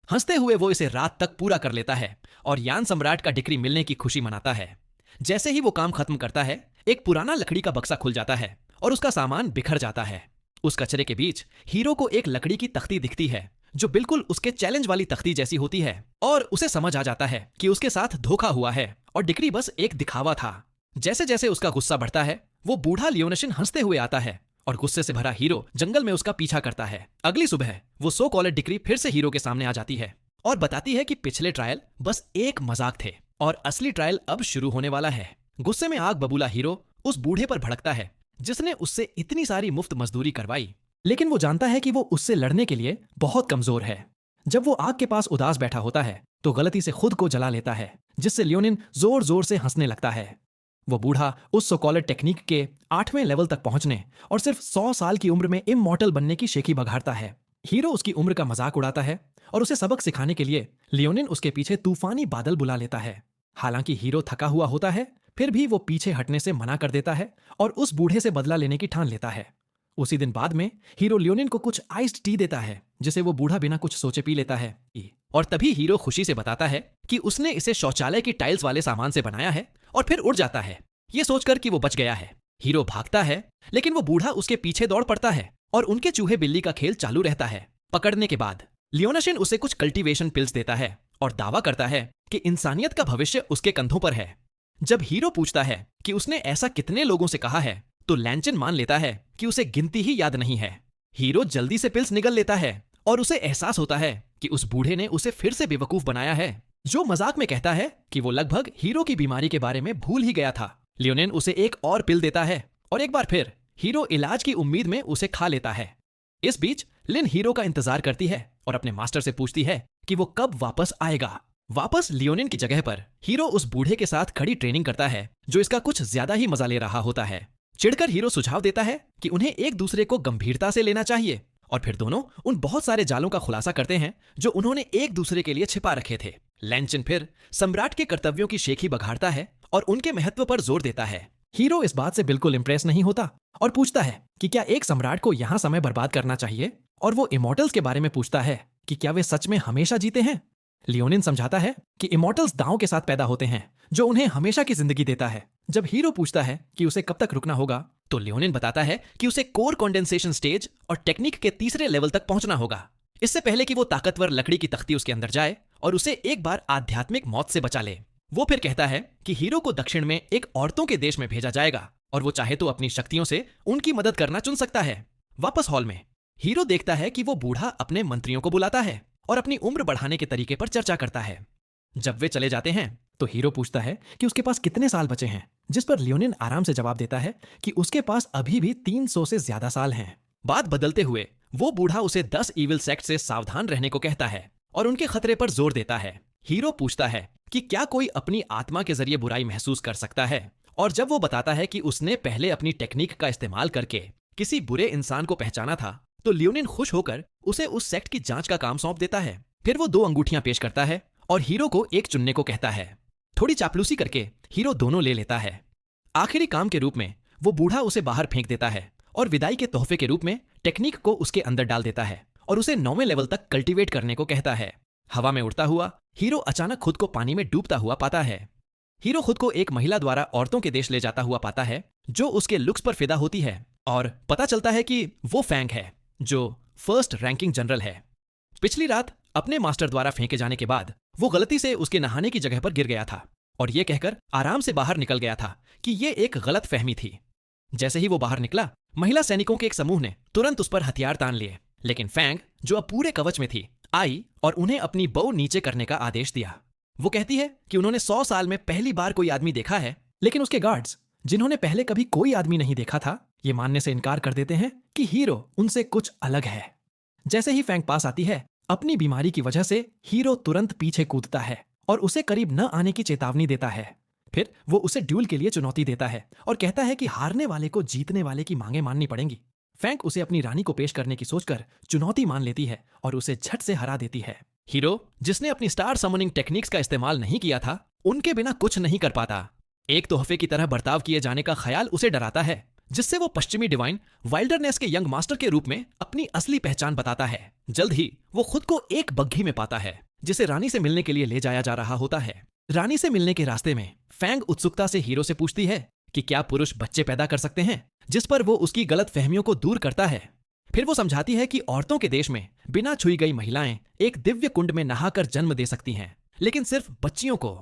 हंसते हुए वो इसे रात तक पूरा कर लेता है और यान सम्राट का डिक्री मिलने की खुशी मनाता है। जैसे ही वो काम खत्म करता है, एक पुराना लकड़ी का बक्सा खुल जाता है और उसका सामान बिखर जाता है। उस कचरे के बीच हीरो को एक लकड़ी की तख्ती दिखती है जो बिल्कुल उसके चैलेंज वाली तख्ती जैसी होती है और उसे समझ आ जाता है कि उसके साथ धोखा हुआ है और डिक्री बस एक दिखावा था। जैसे जैसे उसका गुस्सा बढ़ता है, वो बूढ़ा लियोनशिन हंसते हुए आता है और गुस्से से भरा हीरो जंगल में उसका पीछा करता है। अगली सुबह वो सो कॉलेज डिक्री फिर से हीरो के सामने आ जाती है और बताती है कि पिछले ट्रायल बस एक मजाक थे और असली ट्रायल अब शुरू होने वाला है। गुस्से में आग बबूला हीरो उस बूढ़े पर भड़कता है जिसने उससे इतनी सारी मुफ्त मजदूरी करवाई, लेकिन वो जानता है कि वो उससे लड़ने के लिए बहुत कमजोर है। जब वो आग के पास उदास बैठा होता है तो गलती से खुद को जला लेता है, जिससे लियोनिन जोर जोर से हंसने लगता है। वो बूढ़ा उस सोकॉलेड टेक्निक के 8वें लेवल तक पहुंचने और सिर्फ 100 साल की उम्र में इमॉर्टल बनने की शेखी बघाड़ता है। हीरो उसकी उम्र का मजाक उड़ाता है और उसे सबक सिखाने के लिए लियोनिन उसके पीछे तूफानी बादल बुला लेता है। हालांकि हीरो थका हुआ होता है, फिर भी वो पीछे हटने से मना कर देता है और उस बूढ़े से बदला लेने की ठान लेता है। उसी दिन बाद में हीरो लियोनिन को कुछ आइस्ड टी देता है जिसे वो बूढ़ा बिना कुछ सोचे पी लेता है और तभी हीरो खुशी से बताता है कि उसने इसे शौचालय की टाइल्स वाले सामान से बनाया है और फिर उड़ जाता है, ये सोचकर कि वो बच गया है। हीरो भागता है लेकिन वो बूढ़ा उसके पीछे दौड़ पड़ता है और उनके चूहे बिल्ली का खेल चालू रहता है। पकड़ने के बाद लियोनशिन उसे कुछ कल्टीवेशन पिल्स देता है और दावा करता है कि इंसानियत का भविष्य उसके कंधों पर है। जब हीरो पूछता है कि उसने ऐसा कितने लोगों से कहा है तो लैनचिन मान लेता है कि उसे गिनती ही याद नहीं है। हीरो जल्दी से पिल्स निगल लेता है और उसे एहसास होता है कि उस बूढ़े ने उसे फिर से बेवकूफ बनाया है, जो मजाक में कहता है कि वो लगभग हीरो की बीमारी के बारे में भूल ही गया था। लियोनिन उसे एक और पिल देता है और एक बार फिर हीरो इलाज की उम्मीद में उसे खा लेता है। इस बीच लिन हीरो का इंतजार करती है और अपने मास्टर से पूछती है कि वो कब वापस आएगा। वापस लियोनिन की जगह पर हीरो उस बूढ़े के साथ खड़ी ट्रेनिंग करता है जो इसका कुछ ज्यादा ही मजा ले रहा होता है। चिढ़कर हीरो सुझाव देता है कि उन्हें एक दूसरे को गंभीरता से लेना चाहिए और फिर दोनों उन बहुत सारे जालों का खुलासा करते हैं जो उन्होंने एक दूसरे के लिए छिपा रखे थे। लैनचिन फिर सम्राट के कर्तव्यों की शेखी बघाड़ता है और उनके महत्व पर जोर देता है। हीरो इस बात से बिल्कुल इंप्रेस नहीं होता और पूछता है कि क्या एक सम्राट को यहाँ समय बर्बाद करना चाहिए, और वो इमॉर्टल्स के बारे में पूछता है कि क्या वे सच में हमेशा जीते हैं। लियोनिन समझाता है कि इमॉर्टल्स दांव के साथ पैदा होते हैं जो उन्हें हमेशा की जिंदगी देता है। जब हीरो पूछता है कि उसे कब तक रुकना होगा तो लियोनिन बताता है कि उसे कोर कंडेंसेशन स्टेज और टेक्निक के तीसरे लेवल तक पहुंचना होगा, इससे पहले कि वो ताकतवर लकड़ी की तख्ती उसके अंदर जाए और उसे एक बार आध्यात्मिक मौत से बचा ले। वो फिर कहता है कि हीरो को दक्षिण में एक औरतों के देश में भेजा जाएगा और वो चाहे तो अपनी शक्तियों से उनकी मदद करना चुन सकता है। वापस हॉल में हीरो देखता है कि वो बूढ़ा अपने मंत्रियों को बुलाता है और अपनी उम्र बढ़ाने के तरीके पर चर्चा करता है। जब वे चले जाते हैं तो हीरो पूछता है कि उसके पास कितने साल बचे हैं, जिस पर लियोनिन आराम से जवाब देता है कि उसके पास अभी भी 300 से ज्यादा साल हैं। बात बदलते हुए वो बूढ़ा उसे 10 इविल सेक्ट से सावधान रहने को कहता है और उनके खतरे पर जोर देता है। हीरो पूछता है कि क्या कोई अपनी आत्मा के जरिए बुराई महसूस कर सकता है, और जब वो बताता है कि उसने पहले अपनी टेक्निक का इस्तेमाल करके किसी बुरे इंसान को पहचाना था तो लियोनिन खुश होकर उसे उस सेक्ट की जांच का काम सौंप देता है। फिर वो 2 अंगूठियां पेश करता है और हीरो को एक चुनने को कहता है। थोड़ी चापलूसी करके हीरो दोनों ले लेता है। आखिरी काम के रूप में वो बूढ़ा उसे बाहर फेंक देता है और विदाई के तोहफे के रूप में टेक्निक को उसके अंदर डाल देता है और उसे 9वें लेवल तक कल्टीवेट करने को कहता है। हवा में उड़ता हुआ हीरो अचानक खुद को पानी में डूबता हुआ पाता है। हीरो खुद को एक महिला द्वारा औरतों के देश ले जाता हुआ पाता है जो उसके लुक्स पर फिदा होती है और पता चलता है कि वो फैंग है जो फर्स्ट रैंकिंग जनरल है। पिछली रात अपने मास्टर द्वारा फेंके जाने के बाद वो गलती से उसके नहाने की जगह पर गिर गया था और ये कहकर आराम से बाहर निकल गया था कि ये एक गलत फहमी थी। जैसे ही वो बाहर निकला, महिला सैनिकों के एक समूह ने तुरंत उस पर हथियार तान लिए, लेकिन फैंग जो अब पूरे कवच में थी आई और उन्हें अपनी बो नीचे करने का आदेश दिया। वो कहती है कि उन्होंने 100 साल में पहली बार कोई आदमी देखा है, लेकिन उसके गार्ड्स जिन्होंने पहले कभी कोई आदमी नहीं देखा था, ये मानने से इनकार कर देते हैं कि हीरो उनसे कुछ अलग है। जैसे ही फैंग पास आती है, अपनी बीमारी की वजह से हीरो तुरंत पीछे कूदता है और उसे करीब न आने की चेतावनी देता है। फिर वो उसे ड्यूल के लिए चुनौती देता है और कहता है कि हारने वाले को जीतने वाले की मांगे माननी पड़ेंगी। फैंग उसे अपनी रानी को पेश करने की सोचकर चुनौती मान लेती है और उसे झट से हरा देती है। हीरो, जिसने अपनी स्टार समनिंग टेक्निक्स का इस्तेमाल नहीं किया था, उनके बिना कुछ नहीं कर पाता। एक तोहफे की तरह बर्ताव किए जाने का ख्याल उसे डराता है, जिससे वो पश्चिमी डिवाइन वाइल्डरनेस के यंग मास्टर के रूप में अपनी असली पहचान बताता है। जल्द ही वो खुद को एक बग्घी में पाता है जिसे रानी से मिलने के लिए ले जाया जा रहा होता है। रानी से मिलने के रास्ते में फैंग उत्सुकता से हीरो से पूछती है कि क्या पुरुष बच्चे पैदा कर सकते हैं, जिस पर वो उसकी गलत फहमियों को दूर करता है। फिर वो समझाती है कि औरतों के देश में बिना छुई गई महिलाएं एक दिव्य कुंड में नहाकर जन्म दे सकती हैं, लेकिन सिर्फ बच्चियों को।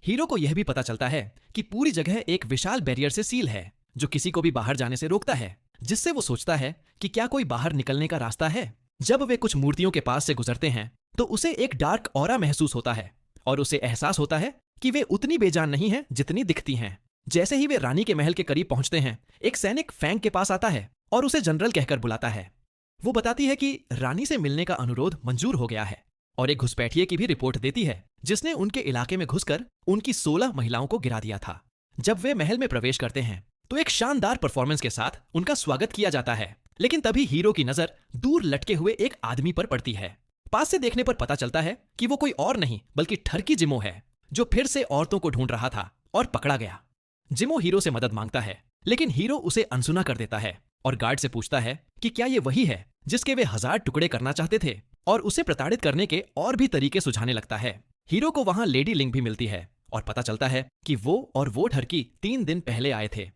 हीरो को यह भी पता चलता है कि पूरी जगह एक विशाल बैरियर से सील है जो किसी को भी बाहर जाने से रोकता है, जिससे वो सोचता है कि क्या कोई बाहर निकलने का रास्ता है। जब वे कुछ मूर्तियों के पास से गुजरते हैं तो उसे एक डार्क ऑरा महसूस होता है और उसे एहसास होता है कि वे उतनी बेजान नहीं हैं जितनी दिखती हैं। जैसे ही वे रानी के महल के करीब पहुंचते हैं, एक सैनिक फैंग के पास आता है और उसे जनरल कहकर बुलाता है। वो बताती है कि रानी से मिलने का अनुरोध मंजूर हो गया है और एक घुसपैठिए की भी रिपोर्ट देती है जिसने उनके इलाके में घुसकर उनकी 16 महिलाओं को गिरा दिया था। जब वे महल में प्रवेश करते हैं तो एक शानदार परफॉर्मेंस के साथ उनका स्वागत किया जाता है, लेकिन तभी हीरो की नजर दूर लटके हुए एक आदमी पर पड़ती है। पास से देखने पर पता चलता है कि वो कोई और नहीं बल्कि ठरकी जिमो है, जो फिर से औरतों को ढूंढ रहा था और पकड़ा गया। जिमो हीरो से मदद मांगता है, लेकिन हीरो उसे अनसुना कर देता है और गार्ड से पूछता है कि क्या ये वही है जिसके वे 1000 टुकड़े करना चाहते थे, और उसे प्रताड़ित करने के और भी तरीके सुझाने लगता है। हीरो को वहां लेडी लिंग भी मिलती है और पता चलता है कि वो ठरकी 3 दिन पहले आए थे।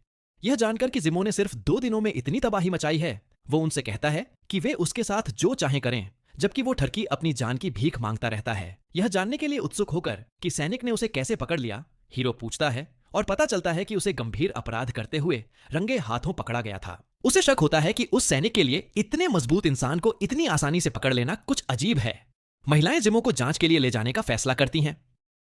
यह जानकर कि जिमो ने सिर्फ 2 दिनों में इतनी तबाही मचाई है, वो उनसे कहता है कि वे उसके साथ जो चाहें करें, जबकि वो ठरकी अपनी जान की भीख मांगता रहता है। यह जानने के लिए उत्सुक होकर कि सैनिक ने उसे कैसे पकड़ लिया, हीरो पूछता है और पता चलता है कि उसे गंभीर अपराध करते हुए रंगे हाथों पकड़ा गया था। उसे शक होता है कि उस सैनिक के लिए इतने मजबूत इंसान को इतनी आसानी से पकड़ लेना कुछ अजीब है। महिलाएं जिमो को जांच के लिए ले जाने का फैसला करती हैं।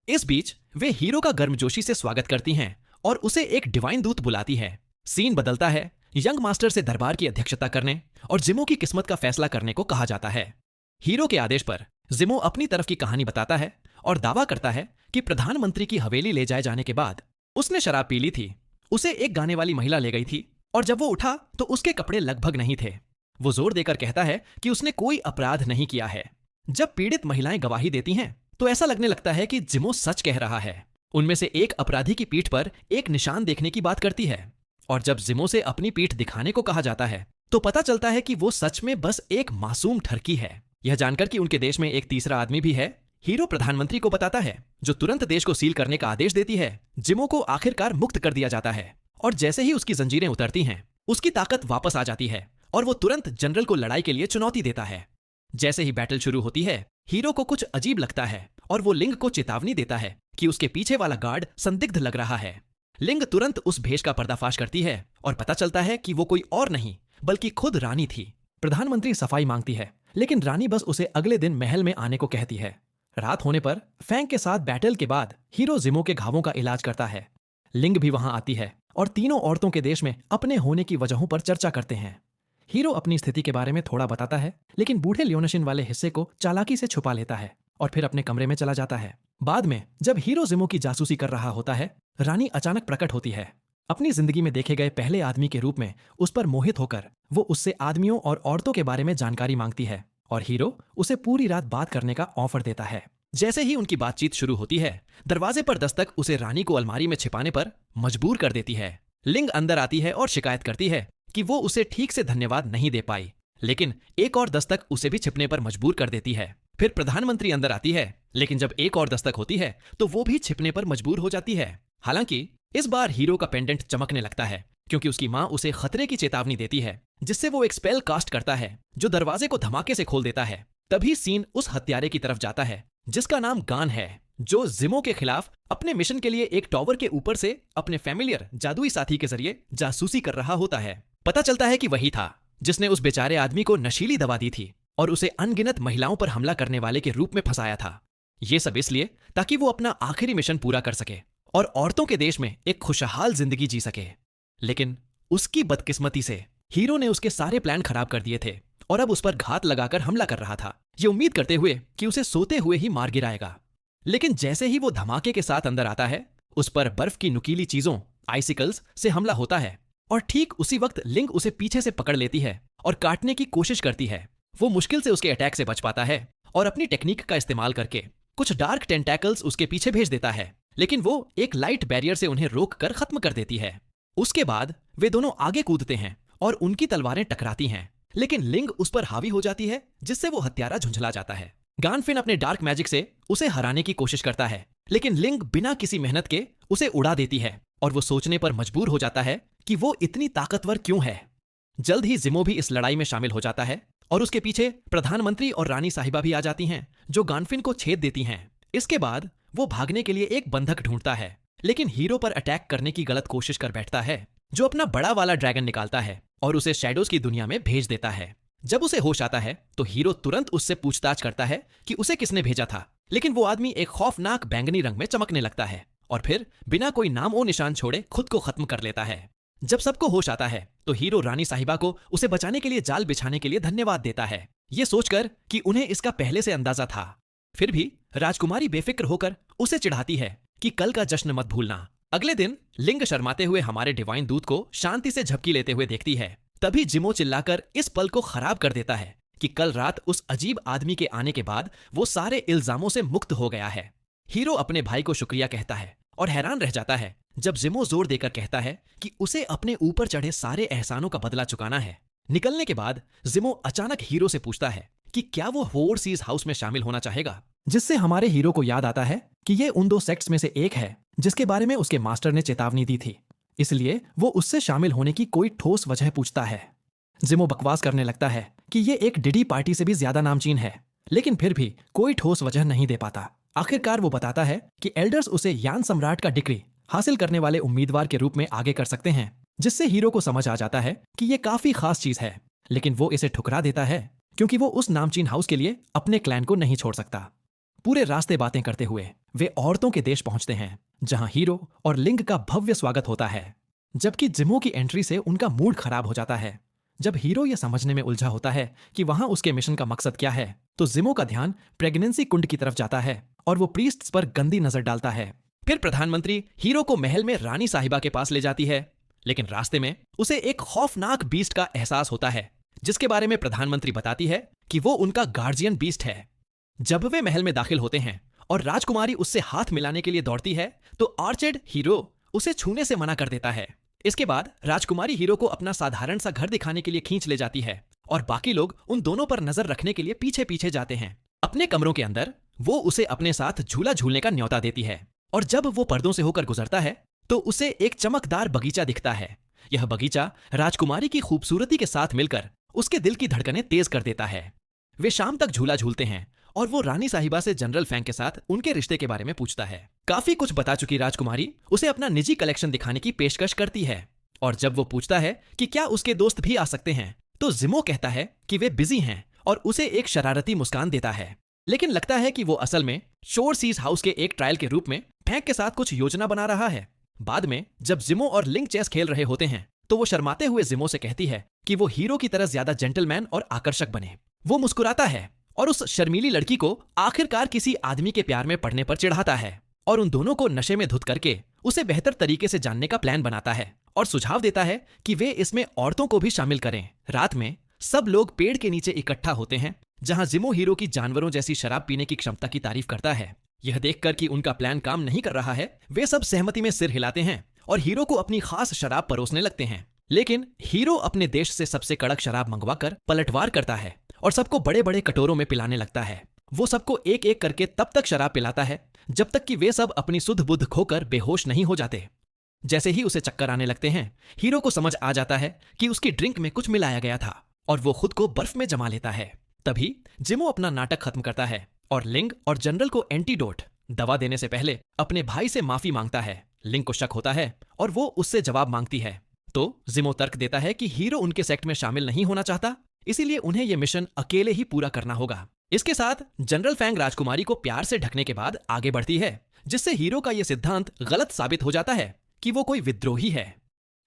इस बीच वे हीरो का गर्मजोशी से स्वागत करती हैं और उसे एक डिवाइन दूत बुलाती है। सीन बदलता है, यंग मास्टर से दरबार की अध्यक्षता करने और जिमो की किस्मत का फैसला करने को कहा जाता है। हीरो के आदेश पर जिमो अपनी तरफ की कहानी बताता है और दावा करता है कि प्रधानमंत्री की हवेली ले जाए जाने के बाद उसने शराब पी ली थी। उसे एक गाने वाली महिला ले गई थी और जब वो उठा तो उसके कपड़े लगभग नहीं थे। वो जोर देकर कहता है कि उसने कोई अपराध नहीं किया है। जब पीड़ित महिलाएं गवाही देती हैं तो ऐसा लगने लगता है कि जिमो सच कह रहा है। उनमें से एक अपराधी की पीठ पर एक निशान देखने की बात करती है और जब जिमो से अपनी पीठ दिखाने को कहा जाता है तो पता चलता है कि वो सच में बस एक मासूम ठरकी है। यह जानकर कि उनके देश में एक तीसरा आदमी भी है, हीरो प्रधानमंत्री को बताता है, जो तुरंत देश को सील करने का आदेश देती है। जिमो को आखिरकार मुक्त कर दिया जाता है और जैसे ही उसकी जंजीरें उतरती हैं, उसकी ताकत वापस आ जाती है और वो तुरंत जनरल को लड़ाई के लिए चुनौती देता है। जैसे ही बैटल शुरू होती है, हीरो को कुछ अजीब लगता है और वो लिंग को चेतावनी देता है कि उसके पीछे वाला गार्ड संदिग्ध लग रहा है। लिंग तुरंत उस भेष का पर्दाफाश करती है और पता चलता है कि वो कोई और नहीं बल्कि खुद रानी थी। प्रधानमंत्री सफाई मांगती है, लेकिन रानी बस उसे अगले दिन महल में आने को कहती है। रात होने पर फैंग के साथ बैटल के बाद हीरो जिमो के घावों का इलाज करता है। लिंग भी वहां आती है और तीनों औरतों के देश में अपने होने की वजहों पर चर्चा करते हैं। हीरो अपनी स्थिति के बारे में थोड़ा बताता है, लेकिन बूढ़े लियोनशिन वाले हिस्से को चालाकी से छुपा लेता है और फिर अपने कमरे में चला जाता है। बाद में जब हीरो जिमो की जासूसी कर रहा होता है, रानी अचानक प्रकट होती है। अपनी जिंदगी में देखे गए पहले आदमी के रूप में उस पर मोहित होकर वो उससे आदमियों और औरतों के बारे में जानकारी मांगती है और हीरो उसे पूरी रात बात करने का ऑफर देता है। जैसे ही उनकी बातचीत शुरू होती है, दरवाजे पर दस्तक उसे रानी को अलमारी में छिपाने पर मजबूर कर देती है। लिंग अंदर आती है और शिकायत करती है कि वो उसे ठीक से धन्यवाद नहीं दे पाई, लेकिन एक और दस्तक उसे भी छिपने पर मजबूर कर देती है। फिर प्रधानमंत्री अंदर आती है, लेकिन जब एक और दस्तक होती है तो वो भी छिपने पर मजबूर हो जाती है। हालांकि इस बार हीरो का पेंडेंट चमकने लगता है, क्योंकि उसकी माँ उसे खतरे की चेतावनी देती है, जिससे वो एक स्पेल कास्ट करता है जो दरवाजे को धमाके से खोल देता है। तभी सीन उस हत्यारे की तरफ जाता है जिसका नाम गान है, जो जिमो के खिलाफ अपने मिशन के लिए एक टॉवर के ऊपर से अपने फैमिलियर जादुई साथी के जरिए जासूसी कर रहा होता है। पता चलता है कि वही था जिसने उस बेचारे आदमी को नशीली दवा दी थी और उसे अनगिनत महिलाओं पर हमला करने वाले के रूप में फंसाया था। ये सब इसलिए ताकि वो अपना आखिरी मिशन पूरा कर सके और औरतों के देश में एक खुशहाल जिंदगी जी सके। लेकिन उसकी बदकिस्मती से हीरो ने उसके सारे प्लान खराब कर दिए थे और अब उस पर घात लगाकर हमला कर रहा था, ये उम्मीद करते हुए कि उसे सोते हुए ही मार गिराएगा। लेकिन जैसे ही वो धमाके के साथ अंदर आता है, उस पर बर्फ की नुकीली चीजों आइसिकल्स से हमला होता है और ठीक उसी वक्त लिंग उसे पीछे से पकड़ लेती है और काटने की कोशिश करती है। वो मुश्किल से उसके अटैक से बच पाता है और अपनी टेक्निक का इस्तेमाल करके कुछ डार्क टेंटैकल्स उसके पीछे भेज देता है, लेकिन वो एक लाइट बैरियर से उन्हें रोक कर खत्म कर देती है। उसके बाद वे दोनों आगे कूदते हैं और उनकी तलवारें टकराती हैं, लेकिन लिंग उस पर हावी हो जाती है, जिससे वो हत्यारा झुंझला जाता है। गानफिन अपने डार्क मैजिक से उसे हराने की कोशिश करता है, लेकिन लिंग बिना किसी मेहनत के उसे उड़ा देती है और वो सोचने पर मजबूर हो जाता है कि वो इतनी ताकतवर क्यों है। जल्द ही जिमो भी इस लड़ाई में शामिल हो जाता है और उसके पीछे प्रधानमंत्री और रानी साहिबा भी आ जाती हैं, जो गानफिन को छेद देती हैं। इसके बाद वो भागने के लिए एक बंधक ढूंढता है, लेकिन हीरो पर अटैक करने की गलत कोशिश कर बैठता है, जो अपना बड़ा वाला ड्रैगन निकालता है और उसे शैडोज की दुनिया में भेज देता है। जब उसे होश आता है तो हीरो तुरंत उससे पूछताछ करता है कि उसे किसने भेजा था, लेकिन वो आदमी एक खौफनाक बैंगनी रंग में चमकने लगता है और फिर बिना कोई नाम और निशान छोड़े खुद को खत्म कर लेता है। जब सबको होश आता है तो हीरो रानी साहिबा को उसे बचाने के लिए जाल बिछाने के लिए धन्यवाद देता है, ये सोचकर कि उन्हें इसका पहले से अंदाजा था। फिर भी राजकुमारी बेफिक्र होकर उसे चिढ़ाती है कि कल का जश्न मत भूलना। अगले दिन लिंग शर्माते हुए हमारे डिवाइन दूत को शांति से झपकी लेते हुए देखती है। तभी जिमो चिल्लाकर इस पल को खराब कर देता है कि कल रात उस अजीब आदमी के आने के बाद वो सारे इल्जामों से मुक्त हो गया है। हीरो अपने भाई को शुक्रिया कहता है और हैरान रह जाता है जब जिमो जोर देकर कहता है कि उसे अपने ऊपर चढ़े सारे एहसानों का बदला चुकाना है। निकलने के बाद जिमो अचानक हीरो से पूछता है कि क्या वो ओवरसीज हाउस में शामिल होना चाहेगा, जिससे हमारे हीरो को याद आता है कि ये उन दो सेक्ट्स में से एक है जिसके बारे में उसके मास्टर ने चेतावनी दी थी। इसलिए वो उससे शामिल होने की कोई ठोस वजह पूछता है। जिमो बकवास करने लगता है कि ये एक डिडी पार्टी से भी ज्यादा नामचीन है, लेकिन फिर भी कोई ठोस वजह नहीं दे पाता। आखिरकार वो बताता है कि एल्डर्स उसे यान सम्राट का डिग्री हासिल करने वाले उम्मीदवार के रूप में आगे कर सकते हैं, जिससे हीरो को समझ आ जाता है कि ये काफी खास चीज है, लेकिन वो इसे ठुकरा देता है क्योंकि वो उस नामचीन हाउस के लिए अपने क्लैन को नहीं छोड़ सकता। पूरे रास्ते बातें करते हुए वे औरतों के देश पहुंचते हैं, जहां हीरो और लिंग का भव्य स्वागत होता है, जबकि जिमो की एंट्री से उनका मूड खराब हो जाता है। जब हीरो यह समझने में उलझा होता है कि वहां उसके मिशन का मकसद क्या है, तो जिमो का ध्यान प्रेगनेंसी कुंड की तरफ जाता है और वो प्रीस्ट्स पर गंदी नजर डालता है। फिर प्रधानमंत्री हीरो को महल में रानी साहिबा के पास ले जाती है, लेकिन रास्ते में उसे एक खौफनाक बीस्ट का एहसास होता है, जिसके बारे में प्रधानमंत्री बताती है कि वो उनका गार्जियन बीस्ट है। जब वे महल में दाखिल होते हैं और राजकुमारी उससे हाथ मिलाने के लिए दौड़ती है, तो आर्चर्ड हीरो उसे छूने से मना कर देता है। इसके बाद राजकुमारी हीरो को अपना साधारण सा घर दिखाने के लिए खींच ले जाती है और बाकी लोग उन दोनों पर नजर रखने के लिए पीछे पीछे जाते हैं। अपने कमरों के अंदर वो उसे अपने साथ झूला झूलने का न्योता देती है और जब वो पर्दों से होकर गुजरता है तो उसे एक चमकदार बगीचा दिखता है। यह बगीचा राजकुमारी की खूबसूरती के साथ मिलकर उसके दिल की धड़कनें तेज कर देता है। वे शाम तक झूला झूलते हैं और वो रानी साहिबा से जनरल फैंग के साथ उनके रिश्ते के बारे में पूछता है। काफी कुछ बता चुकी राजकुमारी उसे अपना निजी कलेक्शन दिखाने की पेशकश करती है और जब वो पूछता है कि क्या उसके दोस्त भी आ सकते हैं, तो जिमो कहता है कि वे बिजी हैं और उसे एक शरारती मुस्कान देता है। लेकिन लगता है कि वो असल में शोर सीज हाउस के एक ट्रायल के रूप में फैंक के साथ कुछ योजना बना रहा है। बाद में जब जिमो और लिंग चेस खेल रहे होते हैं तो वो शर्माते हुए जिमो से कहती है कि वो हीरो की तरह ज्यादा जेंटलमैन और आकर्षक बने। वो मुस्कुराता है और उस शर्मीली लड़की को आखिरकार किसी आदमी के प्यार में पड़ने पर चिढ़ाता है और उन दोनों को नशे में धुत करके उसे बेहतर तरीके से जानने का प्लान बनाता है और सुझाव देता है कि वे इसमें औरतों को भी शामिल करें। रात में सब लोग पेड़ के नीचे इकट्ठा होते हैं, जहां जिमो हीरो की जानवरों जैसी शराब पीने की क्षमता की तारीफ करता है। यह देखकर कि उनका प्लान काम नहीं कर रहा है, वे सब सहमति में सिर हिलाते हैं और हीरो को अपनी खास शराब परोसने लगते हैं। लेकिन हीरो अपने देश से सबसे कड़क शराब मंगवाकर पलटवार करता है और सबको बड़े बड़े कटोरों में पिलाने लगता है। वो सबको एक एक करके तब तक शराब पिलाता है जब तक कि वे सब अपनी सुध बुध खोकर बेहोश नहीं हो जाते। जैसे ही उसे चक्कर आने लगते हैं, हीरो को समझ आ जाता है कि उसकी ड्रिंक में कुछ मिलाया गया था और वो खुद को बर्फ में जमा लेता है। तभी जिमो अपना नाटक खत्म करता है और लिंग और जनरल को एंटीडोट दवा देने से पहले अपने भाई से माफी मांगता है। लिंग को शक होता है और वो उससे जवाब मांगती है, तो जिमो तर्क देता है कि हीरो उनके सेक्ट में शामिल नहीं होना चाहता, इसीलिए उन्हें यह मिशन अकेले ही पूरा करना होगा। इसके साथ जनरल फैंग राजकुमारी को प्यार से ढकने के बाद आगे बढ़ती है, जिससे हीरो का यह सिद्धांत गलत साबित हो जाता है कि वो कोई विद्रोही है।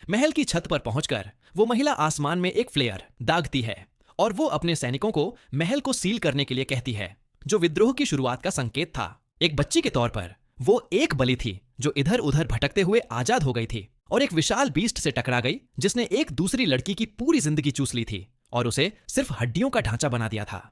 महल की छत पर पहुंचकर वो महिला आसमान में एक फ्लेयर दागती है और वो अपने सैनिकों को महल को सील करने के लिए कहती है, जो विद्रोह की शुरुआत का संकेत था। एक बच्ची के तौर पर वो एक बलि थी जो इधर उधर भटकते हुए आजाद हो गई थी और एक विशाल बीस्ट से टकरा गई जिसने एक दूसरी लड़की की पूरी जिंदगी चूस ली थी और उसे सिर्फ हड्डियों का ढांचा बना दिया था।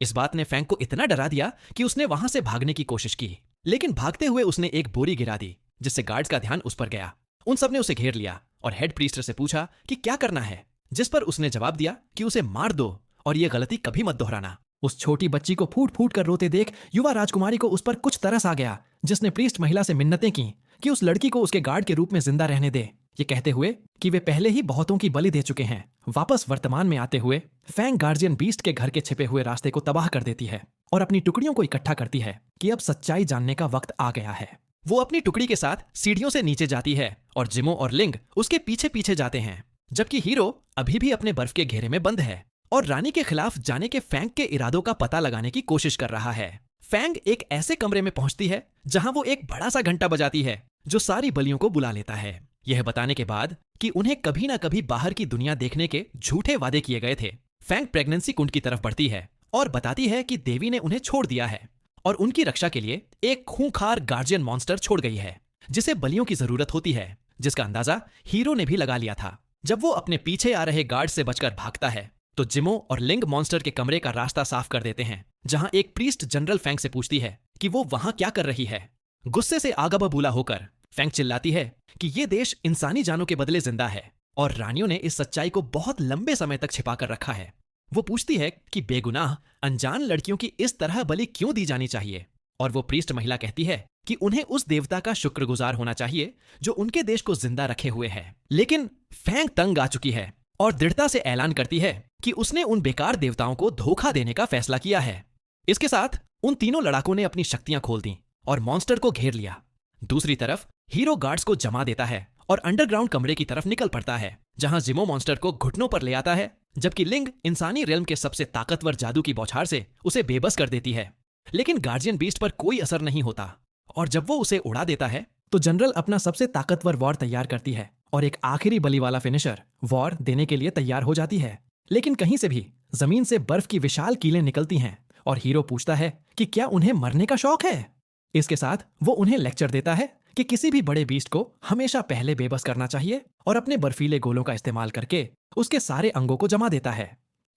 इस बात ने फैंग को इतना डरा दिया कि उसने वहां से भागने की कोशिश की, लेकिन भागते हुए उसने एक बोरी गिरा दी, जिससे गार्ड्स का ध्यान उस पर गया। उन सब ने उसे घेर लिया और हेड प्रीस्टर से पूछा कि क्या करना है, जिस पर उसने जवाब दिया कि उसे मार दो और यह गलती कभी मत दोहराना। उस छोटी बच्ची को फूट फूट कर रोते देख युवा राजकुमारी को उस पर कुछ तरस आ गया, जिसने प्रीस्ट महिला से मिन्नतें की कि उस लड़की को उसके गार्ड के रूप में जिंदा रहने दे, ये कहते हुए कि वे पहले ही बहुतों की बलि दे चुके हैं। वापस वर्तमान में आते हुए फैंग गार्जियन बीस्ट के घर के छिपे हुए रास्ते को तबाह कर देती है और अपनी टुकड़ियों को इकट्ठा करती है कि अब सच्चाई जानने का वक्त आ गया है। वो अपनी टुकड़ी के साथ सीढ़ियों से नीचे जाती है और जिमो और लिंग उसके पीछे पीछे जाते हैं, जबकि हीरो अभी भी अपने बर्फ के घेरे में बंद है और रानी के खिलाफ जाने के फैंग के इरादों का पता लगाने की कोशिश कर रहा है। फैंग एक ऐसे कमरे में पहुंचती है जहां वो एक बड़ा सा घंटा बजाती है जो सारी बलियों को बुला लेता है, यह बताने के बाद कि उन्हें कभी ना कभी बाहर की दुनिया देखने के झूठे वादे किए गए थे। फैंग प्रेगनेंसी कुंड की तरफ बढ़ती है और बताती है कि देवी ने उन्हें छोड़ दिया है और उनकी रक्षा के लिए एक खूंखार गार्जियन मॉन्स्टर छोड़ गई है जिसे बलियों की जरूरत होती है, जिसका अंदाजा हीरो ने भी लगा लिया था। जब वो अपने पीछे आ रहे गार्ड से बचकर भागता है तो जिमो और लिंग मॉन्स्टर के कमरे का रास्ता साफ कर देते हैं, जहां एक प्रीस्ट जनरल फैंग से पूछती है कि वो वहां क्या कर रही है। गुस्से से आगा बबूला होकर फैंग चिल्लाती है कि ये देश इंसानी जानों के बदले जिंदा है और रानियों ने इस सच्चाई को बहुत लंबे समय तक छिपा कर रखा है। वो पूछती है कि बेगुनाह अनजान लड़कियों की इस तरह बलि क्यों दी जानी चाहिए, और वो प्रीस्ट महिला कहती है कि उन्हें उस देवता का शुक्रगुजार होना चाहिए जो उनके देश को जिंदा रखे हुए है। लेकिन फैंग तंग आ चुकी है और दृढ़ता से ऐलान करती है कि उसने उन बेकार देवताओं को धोखा देने का फैसला किया है। इसके साथ उन तीनों लड़ाकों ने अपनी शक्तियां खोल दी और मॉन्स्टर को घेर लिया। दूसरी तरफ हीरो गार्ड्स को जमा देता है और अंडरग्राउंड कमरे की तरफ निकल पड़ता है, जहां जिमो मॉन्स्टर को घुटनों पर ले आता है, जबकि लिंग इंसानी रेल्म के सबसे ताकतवर जादू की बौछार से उसे बेबस कर देती है। लेकिन गार्जियन बीस्ट पर कोई असर नहीं होता और जब वो उसे उड़ा देता है तो जनरल अपना सबसे ताकतवर वॉर तैयार करती है और एक आखिरी बलि वाला फिनिशर वॉर देने के लिए तैयार हो जाती है। लेकिन कहीं से भी जमीन से बर्फ की विशाल कीलें निकलती हैं और हीरो पूछता है कि क्या उन्हें मरने का शौक है। इसके साथ वो उन्हें लेक्चर देता है कि किसी भी बड़े बीस्ट को हमेशा पहले बेबस करना चाहिए और अपने बर्फीले गोलों का इस्तेमाल करके उसके सारे अंगों को जमा देता है।